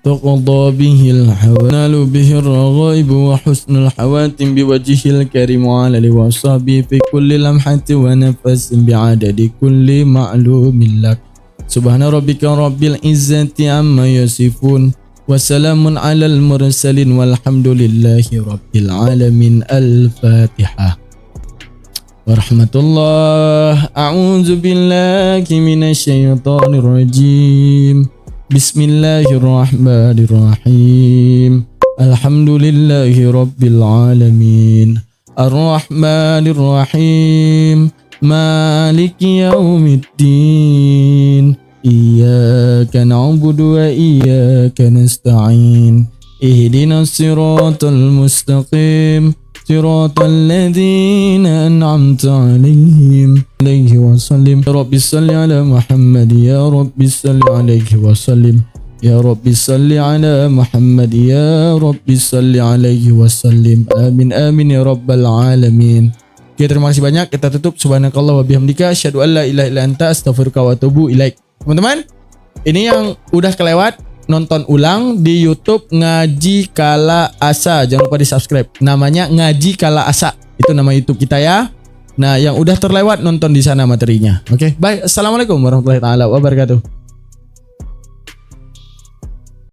تقضى به الحوانال به الرغائب وحسن الحواتم بوجه الكريم وعلى آله وصحبه في كل لمحة ونفس بعدد كل معلوم لك. سبحان ربك رب العزة عما يصفون وسلام على المرسلين والحمد لله رب العالمين. الفاتحة. ورحمة الله. أعوذ بالله من الشيطان الرجيم. Bismillahirrahmanirrahim. Alhamdulillahi rabbil alamin. Ar-Rahmanirrahim. Maliki yaumiddin. Iyyaka na'budu wa iyyaka nasta'in. Ihdinas siratal mustaqim. Siratal ladzina an'amta 'alaihim alaihi wasallim. Ya Rabbi salli ala Muhammad, ya Rabbi salli alaihi wasallim. Ya Rabbi salli ala Muhammad, ya Rabbi salli alaihi wasallim. Amin amin ya rabbal alamin. Oke, terima kasih banyak. Kita tutup. Subhanakallah wa bihamdika asyhadu an la ilaha illa anta astaghfiruka wa atubu ilaik. Teman-teman, ini yang udah kelewat, nonton ulang di YouTube Ngaji Kala Asa. Jangan lupa di-subscribe. Namanya Ngaji Kala Asa. Itu nama YouTube kita ya. Nah, yang udah terlewat nonton di sana materinya. Oke, bye. Assalamualaikum warahmatullahi taala wabarakatuh.